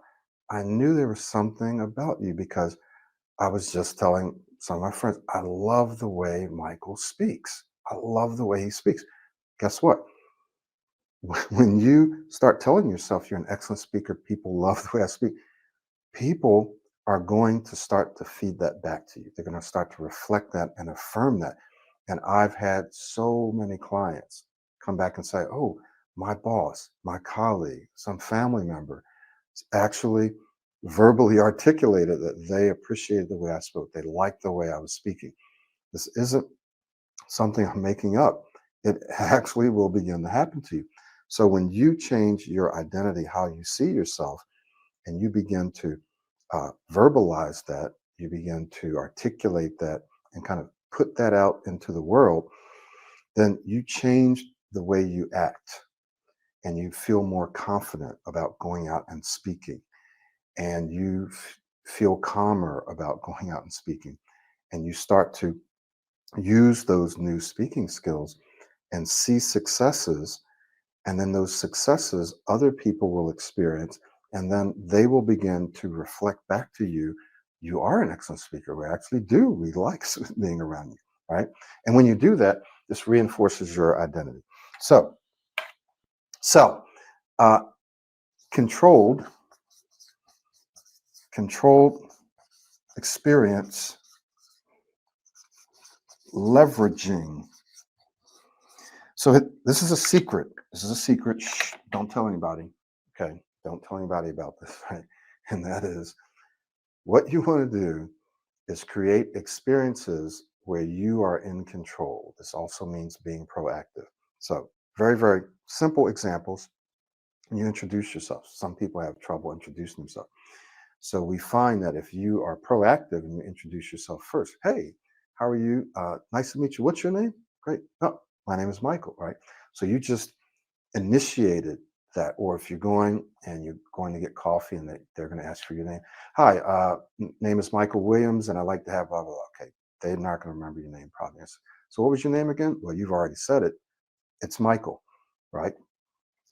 I knew there was something about you, because I was just telling some of my friends, I love the way Michael speaks. I love the way he speaks. Guess what? When you start telling yourself you're an excellent speaker, people love the way I speak, people are going to start to feed that back to you. They're going to start to reflect that and affirm that. And I've had so many clients come back and say, oh, my boss, my colleague, some family member actually verbally articulated that they appreciated the way I spoke. They liked the way I was speaking. This isn't something I'm making up. It actually will begin to happen to you. So when you change your identity, how you see yourself, and you begin to verbalize that, you begin to articulate that and kind of put that out into the world, then you change the way you act, and you feel more confident about going out and speaking, and you feel calmer about going out and speaking, and you start to use those new speaking skills and see successes, and then those successes other people will experience, And then they will begin to reflect back to you, you are an excellent speaker. We actually do. We like being around you, right? And when you do that, this reinforces your identity. So, so uh, controlled, controlled experience leveraging. So this is a secret. This is a secret. Shh, don't tell anybody. Okay. Don't tell anybody about this, right? And that is what you want to do is create experiences where you are in control. This also means being proactive. So, very, very simple examples. You introduce yourself. Some people have trouble introducing themselves. So, we find that if you are proactive and you introduce yourself first, hey, how are you? Nice to meet you. What's your name? Great. Oh, my name is Michael, right? So, you just initiated that. Or if you're going and you're going to get coffee and they're going to ask for your name. Hi, name is Michael Williams and I like to have blah, blah, blah. Okay. They're not going to remember your name probably. So what was your name again? Well, you've already said it. It's Michael, right?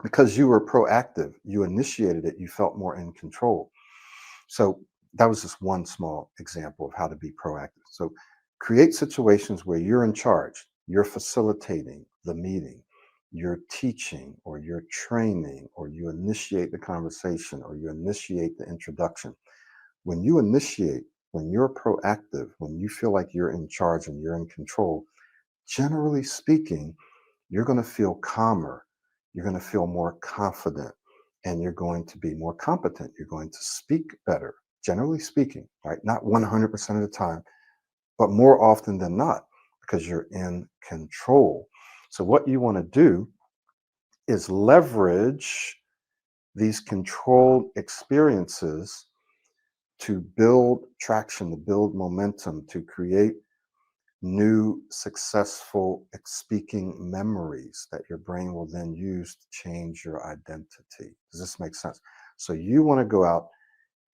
Because you were proactive, you initiated it, you felt more in control. So that was just one small example of how to be proactive. So create situations where you're in charge, you're facilitating the meeting, you're teaching, or you're training, or you initiate the conversation, or you initiate the introduction. When you initiate, when you're proactive, when you feel like you're in charge and you're in control, generally speaking, you're going to feel calmer, you're going to feel more confident, and you're going to be more competent. You're going to speak better, generally speaking, right? Not 100% of the time, but more often than not, because you're in control. So, what you want to do is leverage these controlled experiences to build traction, to build momentum, to create new successful speaking memories that your brain will then use to change your identity. Does this make sense? So you want to go out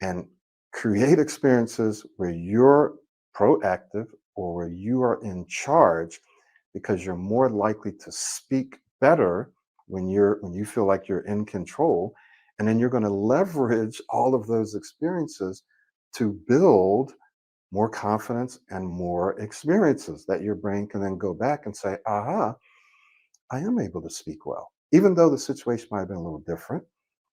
and create experiences where you're proactive or where you are in charge because you're more likely to speak better when you feel like you're in control, and then you're going to leverage all of those experiences to build more confidence and more experiences that your brain can then go back and say, aha, I am able to speak well, even though the situation might have been a little different,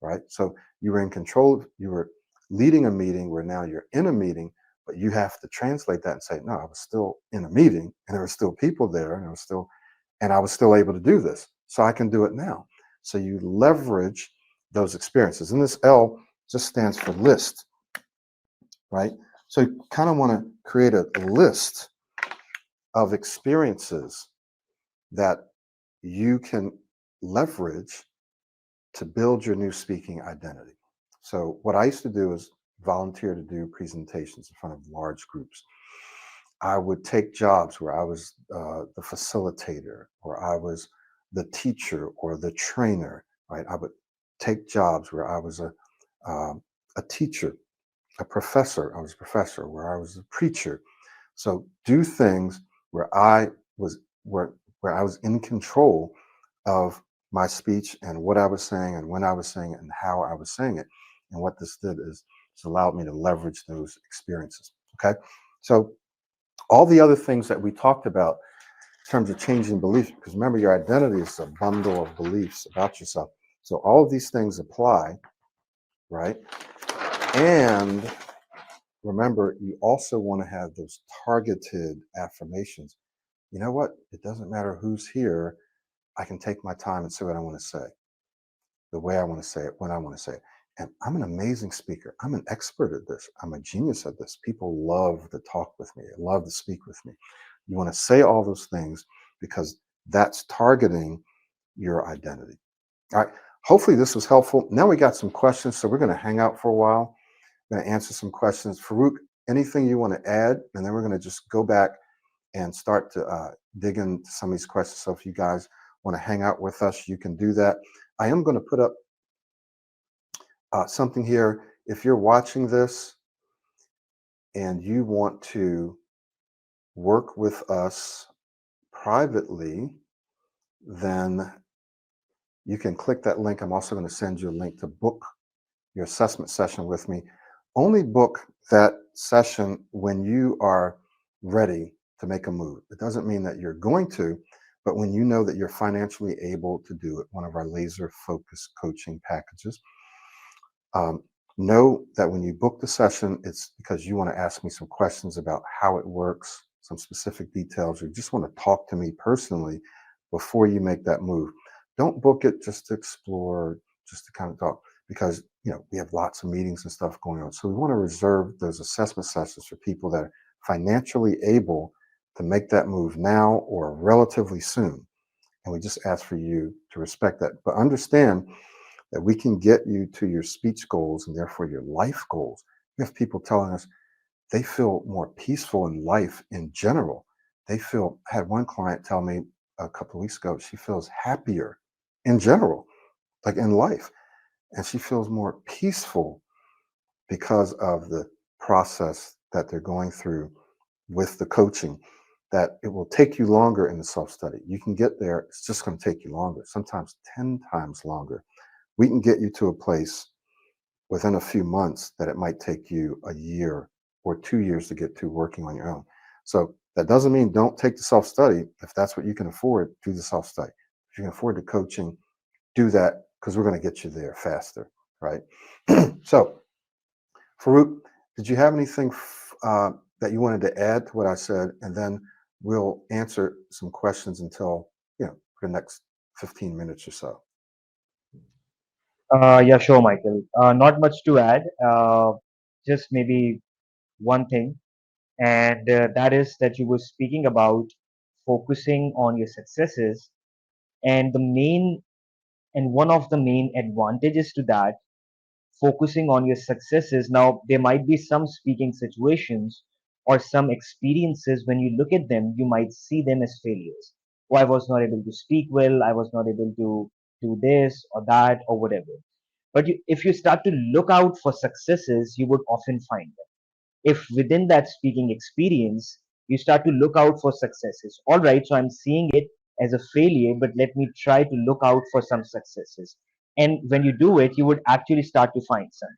right? So you were in control, you were leading a meeting where now you're in a meeting, but you have to translate that and say, no, I was still in a meeting and there were still people there and I was still able to do this. So I can do it now. So you leverage those experiences. And this L just stands for list, right? So you kind of want to create a list of experiences that you can leverage to build your new speaking identity. So what I used to do is volunteer to do presentations in front of large groups. I would take jobs where I was the facilitator, or I was the teacher or the trainer. Right? I would take jobs where I was a teacher, a professor. I was a professor. Where I was a preacher. So do things where I was where I was in control of my speech and what I was saying and when I was saying it and how I was saying it. And what this did is it's allowed me to leverage those experiences. Okay. So all the other things that we talked about in terms of changing beliefs, because remember, your identity is a bundle of beliefs about yourself. So all of these things apply, right? And remember, you also want to have those targeted affirmations. You know what? It doesn't matter who's here. I can take my time and say what I want to say, the way I want to say it, when I want to say it. And I'm an amazing speaker. I'm an expert at this. I'm a genius at this. People love to talk with me, love to speak with me. You want to say all those things because that's targeting your identity. All right. Hopefully, this was helpful. Now we got some questions. So we're going to hang out for a while. I'm going to answer some questions. Farouk, anything you want to add? And then we're going to just go back and start to dig into some of these questions. So if you guys want to hang out with us, you can do that. I am going to put up something here. If you're watching this and you want to work with us privately, then you can click that link. I'm also going to send you a link to book your assessment session with me, only book that session when you are ready to make a move. It doesn't mean that you're going to, but when you know that you're financially able to do it, one of our laser focused coaching packages. Um, know that when you book the session, it's because you want to ask me some questions about how it works, some specific details, or you just want to talk to me personally before you make that move. Don't book it just to explore, just to kind of talk, because we have lots of meetings and stuff going on. So we want to reserve those assessment sessions for people that are financially able to make that move now or relatively soon. And we just ask for you to respect that. But understand that we can get you to your speech goals and therefore your life goals. We have people telling us they feel more peaceful in life in general. I had one client tell me a couple of weeks ago, she feels happier in general, like in life. And she feels more peaceful because of the process that they're going through with the coaching, that it will take you longer in the self study. You can get there, it's just going to take you longer, sometimes 10 times longer. We can get you to a place within a few months that it might take you a year or 2 years to get to working on your own. So that doesn't mean don't take the self study. If that's what you can afford, do the self study. If you can afford the coaching, do that because we're going to get you there faster, right? So, Farouk, did you have anything that you wanted to add to what I said? And then we'll answer some questions until, for the next 15 minutes or so. Yeah, sure, Michael. Not much to add. Just maybe one thing, and that is that you were speaking about focusing on your successes, and one of the main advantages to that, focusing on your successes. Now, there might be some speaking situations or some experiences when you look at them, you might see them as failures. Oh, I was not able to speak well, I was not able to do this or that or whatever. But if you start to look out for successes, you would often find them. If within that speaking experience, you start to look out for successes. All right, so I'm seeing it as a failure, but let me try to look out for some successes. And when you do it, you would actually start to find some.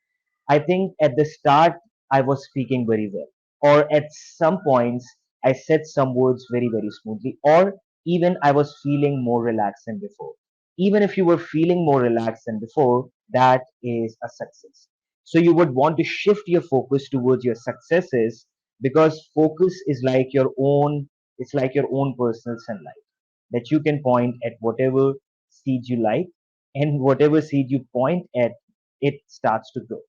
I think at the start, I was speaking very well, or at some points, I said some words very, very smoothly, or even I was feeling more relaxed than before. Even if you were feeling more relaxed than before, that is a success. So you would want to shift your focus towards your successes, because focus is like your own, it's like your own personal sunlight that you can point at whatever seed you like, and whatever seed you point at, it starts to grow,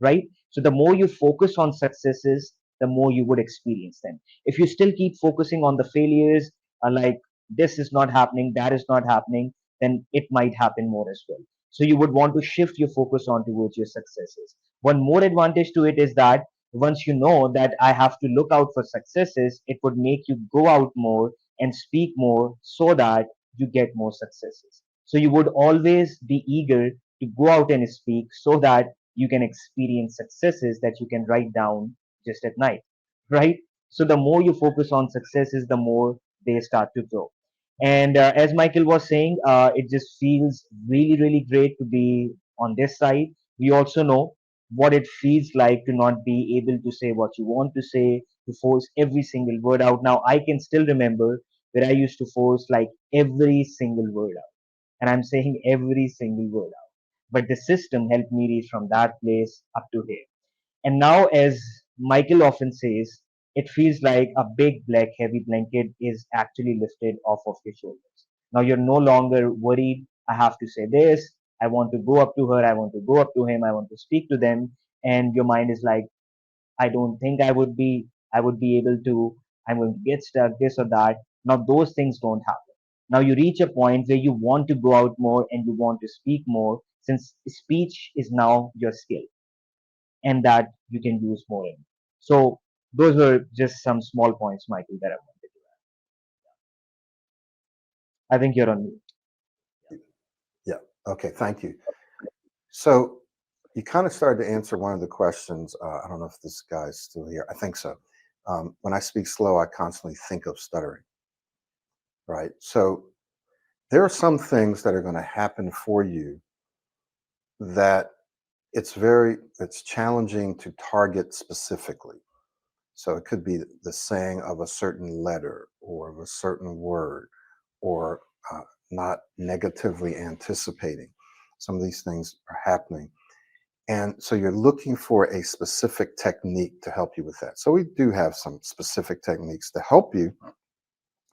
right? So the more you focus on successes, the more you would experience them. If you still keep focusing on the failures, like this is not happening, that is not happening, then it might happen more as well. So you would want to shift your focus on towards your successes. One more advantage to it is that once you know that I have to look out for successes, it would make you go out more and speak more so that you get more successes. So you would always be eager to go out and speak so that you can experience successes that you can write down just at night, right? So the more you focus on successes, the more they start to grow. And as Michael was saying, it just feels really, really great to be on this side. We also know what it feels like to not be able to say what you want to say, to force every single word out. Now, I can still remember where I used to force like every single word out, and I'm saying every single word out. But the system helped me reach from that place up to here. And now, as Michael often says, it feels like a big black heavy blanket is actually lifted off of your shoulders. Now you're no longer worried. I have to say this. I want to go up to her. I want to go up to him. I want to speak to them. And your mind is like, I don't think I would be able to, I'm going to get stuck, this or that. Now those things don't happen. Now you reach a point where you want to go out more and you want to speak more, since speech is now your skill and that you can use more in. So those were just some small points, Michael, that I wanted to add. I think you're on mute. Yeah. Okay. Thank you. So you kind of started to answer one of the questions. I don't know if this guy's still here. I think so. When I speak slow, I constantly think of stuttering, right? So there are some things that are going to happen for you that it's challenging to target specifically. So it could be the saying of a certain letter or of a certain word, or not negatively anticipating. Some of these things are happening. And so you're looking for a specific technique to help you with that. So we do have some specific techniques to help you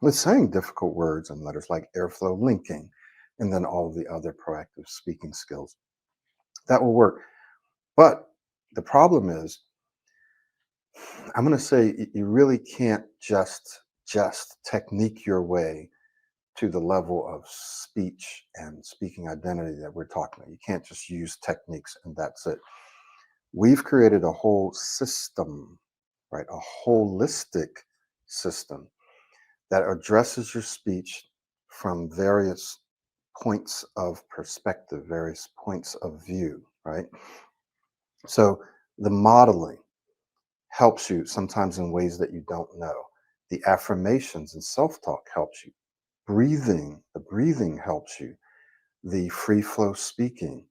with saying difficult words and letters, like airflow linking, and then all of the other proactive speaking skills. That will work. But the problem is, I'm going to say you really can't just technique your way to the level of speech and speaking identity that we're talking about. You can't just use techniques and that's it. We've created a whole system, right? A holistic system that addresses your speech from various points of perspective, various points of view, right? So the modeling helps you sometimes in ways that you don't know. The affirmations and self-talk helps you. The breathing helps you. The free flow speaking,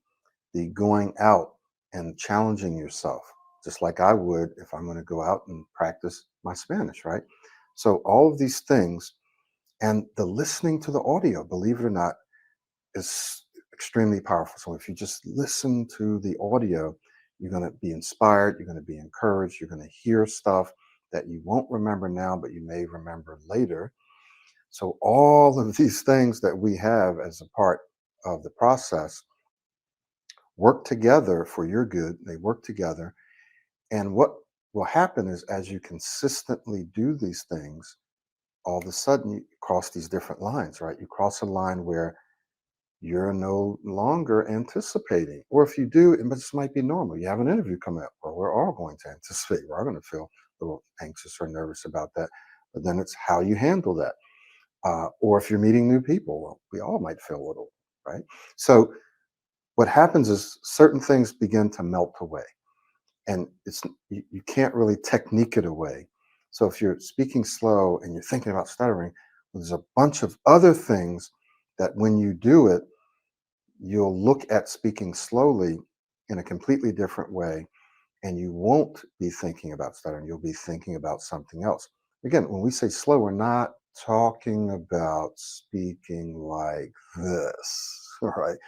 the going out and challenging yourself, just like I would if I'm going to go out and practice my Spanish, right? So all of these things, and the listening to the audio, believe it or not, is extremely powerful. So if you just listen to the audio, you're going to be inspired, you're going to be encouraged, you're going to hear stuff that you won't remember now, but you may remember later. So all of these things that we have as a part of the process work together for your good. They work together. And what will happen is, as you consistently do these things, all of a sudden you cross these different lines, right? You cross a line where you're no longer anticipating. Or if you do, it just might be normal. You have an interview come up, or we're all going to anticipate. We're all going to feel a little anxious or nervous about that. But then it's how you handle that. Or if you're meeting new people, well, we all might feel a little, right? So what happens is certain things begin to melt away, and you can't really technique it away. So if you're speaking slow and you're thinking about stuttering, there's a bunch of other things that when you do it, you'll look at speaking slowly in a completely different way, and you won't be thinking about stuttering. You'll be thinking about something else. Again, when we say slow, we're not talking about speaking like this, all right?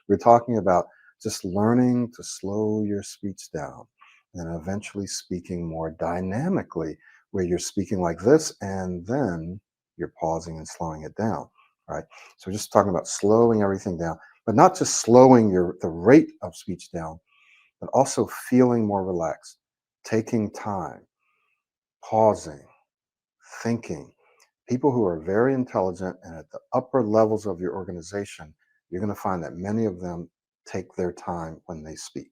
We're talking about just learning to slow your speech down and eventually speaking more dynamically, where you're speaking like this and then you're pausing and slowing it down, right? So we're just talking about slowing everything down, but not just slowing the rate of speech down, but also feeling more relaxed, taking time, pausing, thinking. People who are very intelligent and at the upper levels of your organization, you're going to find that many of them take their time when they speak.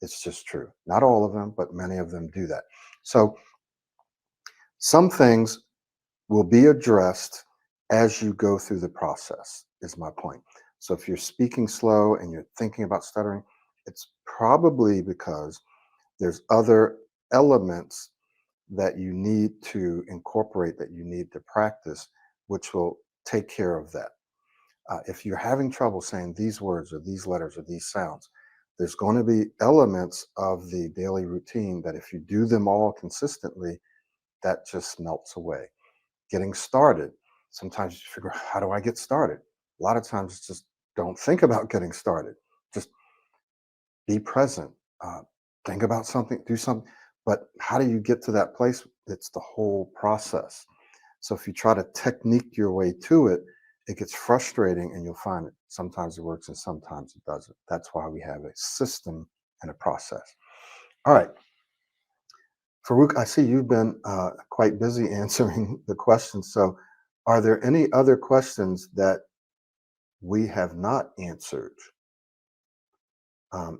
It's just true. Not all of them, but many of them do that. So some things will be addressed as you go through the process, is my point. So if you're speaking slow and you're thinking about stuttering, it's probably because there's other elements that you need to incorporate, that you need to practice, which will take care of that. If you're having trouble saying these words or these letters or these sounds, there's going to be elements of the daily routine that if you do them all consistently, that just melts away. Getting started, sometimes you figure, how do I get started? A lot of times it's just don't think about getting started. Just be present. Uh, think about something, do something. But how do you get to that place? It's the whole process. So if you try to technique your way to it, it gets frustrating and you'll find it. Sometimes it works and sometimes it doesn't. That's why we have a system and a process. All right. Farouk, I see you've been quite busy answering the questions. So are there any other questions that we have not answered?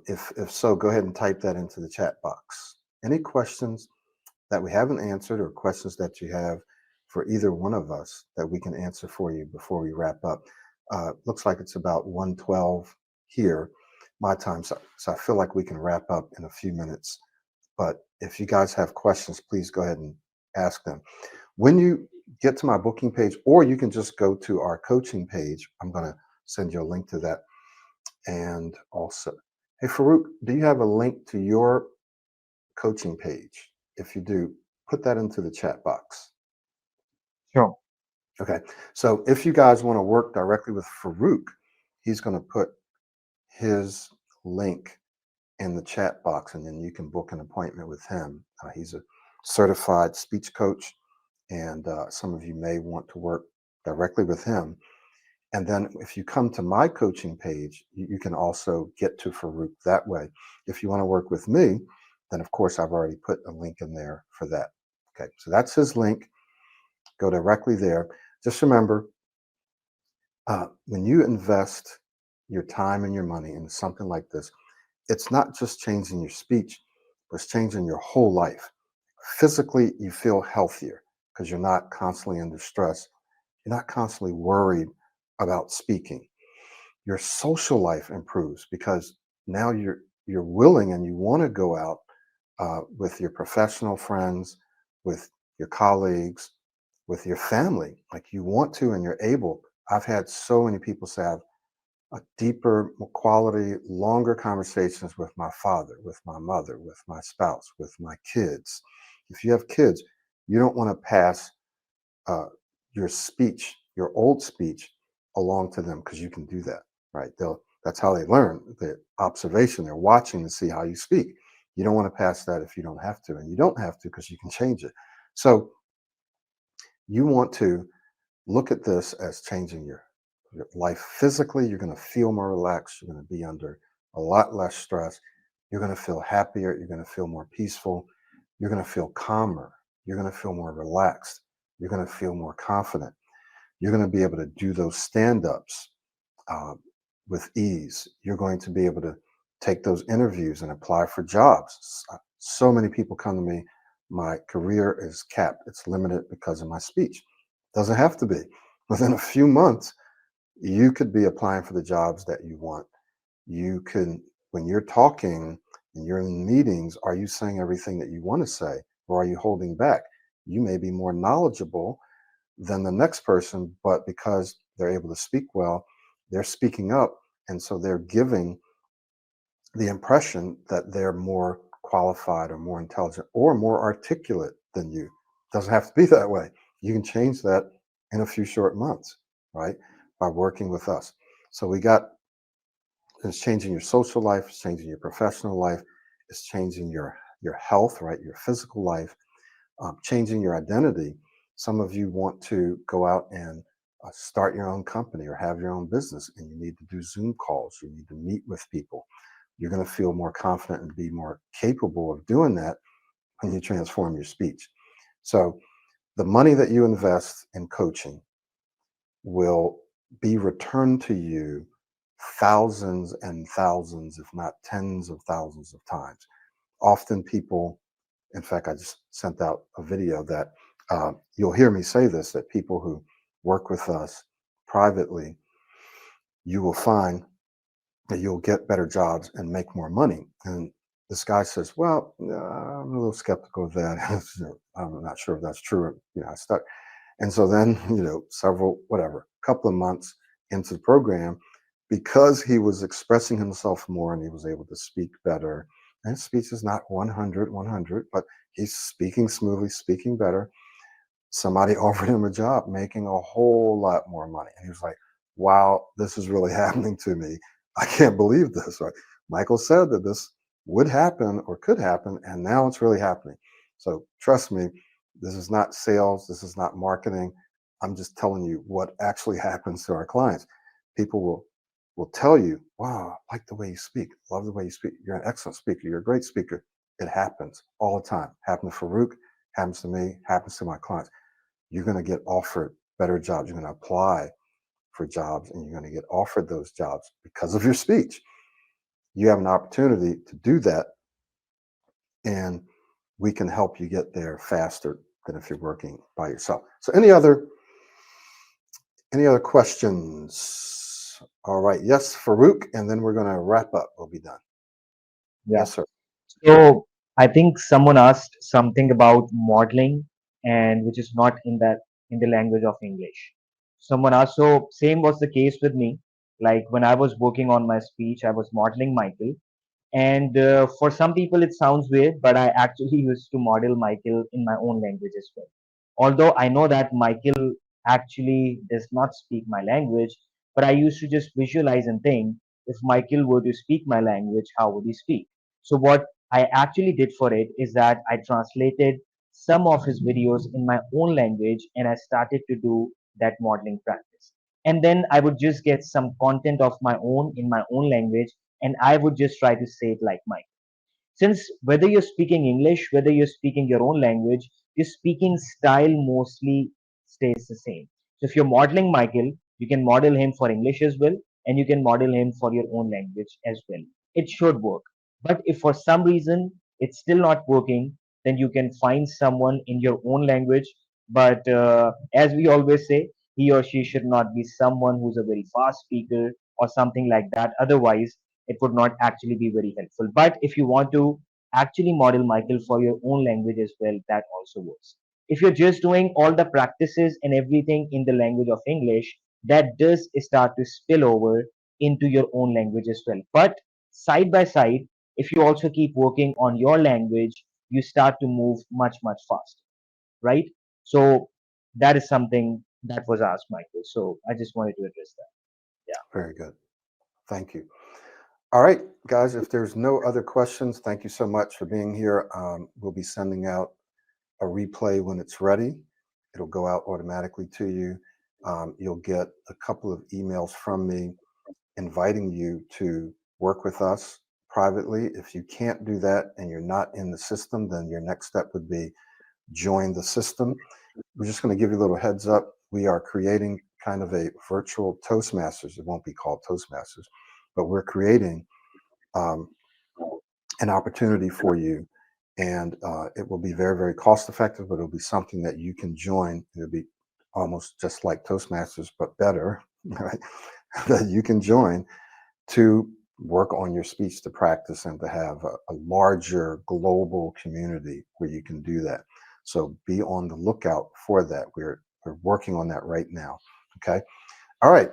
If so, go ahead and type that into the chat box. Any questions that we haven't answered, or questions that you have for either one of us that we can answer for you before we wrap up? Looks like it's about 1:12 here, my time. So I feel like we can wrap up in a few minutes. But if you guys have questions, please go ahead and ask them. When you get to my booking page, or you can just go to our coaching page, I'm going to send you a link to that. And also, Hey, Farouk, do you have a link to your coaching page? If you do, put that into the chat box. Sure. Okay. So if you guys want to work directly with Farouk, he's going to put his link in the chat box, and then you can book an appointment with him. He's a certified speech coach, and some of you may want to work directly with him. And then if you come to my coaching page, you can also get to Farouk that way. If you want to work with me, then of course I've already put a link in there for that. Okay, so that's his link. Go directly there. Just remember, when you invest your time and your money into something like this, it's not just changing your speech, but it's changing your whole life. Physically, you feel healthier because you're not constantly under stress. You're not constantly worried about speaking. Your social life improves because now you're willing and you want to go out with your professional friends, with your colleagues, with your family. Like you want to and you're able. I've had so many people say I've deeper, more quality, longer conversations with my father, with my mother, with my spouse, with my kids. If you have kids, you don't want to pass uh, your speech, your old speech, along to them because you can do that, right? That's how they learn. The observation, they're watching to see how you speak. You don't want to pass that if you don't have to, and you don't have to because you can change it. So you want to look at this as changing your life physically. You're going to feel more relaxed. You're going to be under a lot less stress. You're going to feel happier. You're going to feel more peaceful. You're going to feel calmer. You're going to feel more relaxed. You're going to feel more confident. You're going to be able to do those stand ups uh, with ease. You're going to be able to take those interviews and apply for jobs. So many people come to me, my career is capped, it's limited because of my speech. Doesn't have to be. Within a few months, you could be applying for the jobs that you want. You can, when you're talking and you're in meetings, are you saying everything that you want to say or are you holding back? You may be more knowledgeable than the next person, but because they're able to speak well, they're speaking up. And so they're giving the impression that they're more qualified or more intelligent or more articulate than you. Doesn't have to be that way. You can change that in a few short months, right? By working with us. So we got it's changing your social life, it's changing your professional life, it's changing your health, right? Your physical life, changing your identity. Some of you want to go out and start your own company or have your own business, and you need to do Zoom calls. You need to meet with people. You're going to feel more confident and be more capable of doing that when you transform your speech. So, the money that you invest in coaching will be returned to you thousands and thousands, if not tens of thousands of times. Often people, in fact, I just sent out a video that you'll hear me say this, that people who work with us privately, you will find that you'll get better jobs and make more money. And this guy says, well, I'm a little skeptical of that. I'm not sure if that's true. I start. And so then, several, whatever, couple of months into the program, because he was expressing himself more and he was able to speak better, and his speech is not 100, but he's speaking smoothly, speaking better. Somebody offered him a job making a whole lot more money. And he was like, wow, this is really happening to me. I can't believe this. Right? Michael said that this would happen or could happen, and now it's really happening. So trust me, this is not sales, this is not marketing. I'm just telling you what actually happens to our clients. People will tell you, wow, I like the way you speak, love the way you speak. You're an excellent speaker, you're a great speaker. It happens all the time. Happens to Farouk, happens to me, happens to my clients. You're going to get offered better jobs. You're going to apply for jobs and you're going to get offered those jobs because of your speech. You have an opportunity to do that, and we can help you get there faster than if you're working by yourself. So any other questions? All right. Yes, Farouk, and then we're going to wrap up. We'll be done. Yeah. Yes, sir. So I think someone asked something about modeling, and which is not in the language of English. Someone asked. So same was the case with me. Like when I was working on my speech, I was modeling Michael. And for some people, it sounds weird, but I actually used to model Michael in my own language as well. Although I know that Michael actually does not speak my language, but I used to just visualize and think, if Michael were to speak my language, how would he speak? So, what I actually did for it is that I translated some of his videos in my own language and I started to do that modeling practice. And then I would just get some content of my own in my own language and I would just try to say it like Mike. Since whether you're speaking English, whether you're speaking your own language, your speaking style mostly stays the same. So if you're modeling Michael, you can model him for English as well, and you can model him for your own language as well. It should work. But if for some reason it's still not working, then you can find someone in your own language. But as we always say, he or she should not be someone who's a very fast speaker or something like that. Otherwise, it would not actually be very helpful. But if you want to actually model Michael for your own language as well, that also works. If you're just doing all the practices and everything in the language of English, that does start to spill over into your own language as well. But side by side, if you also keep working on your language, you start to move much, much faster, right? So that is something that was asked, Michael. So I just wanted to address that. Yeah. Very good. Thank you. All right, guys, if there's no other questions, thank you so much for being here. We'll be sending out a replay when it's ready. It'll go out automatically to you. You'll get a couple of emails from me inviting you to work with us privately. If you can't do that and you're not in the system, then your next step would be join the system. We're just going to give you a little heads up. We are creating kind of a virtual Toastmasters. It won't be called Toastmasters, but we're creating um, an opportunity for you. And it will be very, very cost effective, but it'll be something that you can join. It'll be almost just like Toastmasters, but better, right? That you can join to work on your speech to practice and to have a larger global community where you can do that. So be on the lookout for that. We're working on that right now. Okay. All right.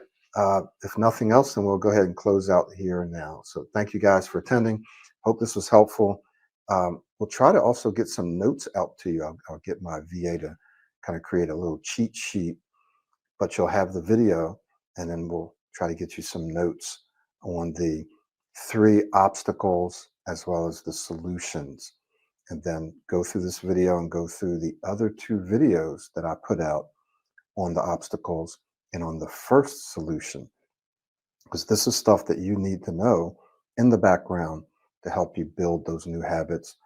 If nothing else, then we'll go ahead and close out here and now. So thank you guys for attending. Hope this was helpful. We'll try to also get some notes out to you. I'll get my VA to kind of create a little cheat sheet, but you'll have the video, and then we'll try to get you some notes on the 3 obstacles as well as the solutions. And then go through this video and go through the other 2 videos that I put out on the obstacles and on the first solution, because this is stuff that you need to know in the background to help you build those new habits,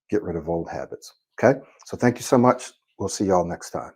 get rid of old habits. Okay. So thank you so much. We'll see y'all next time.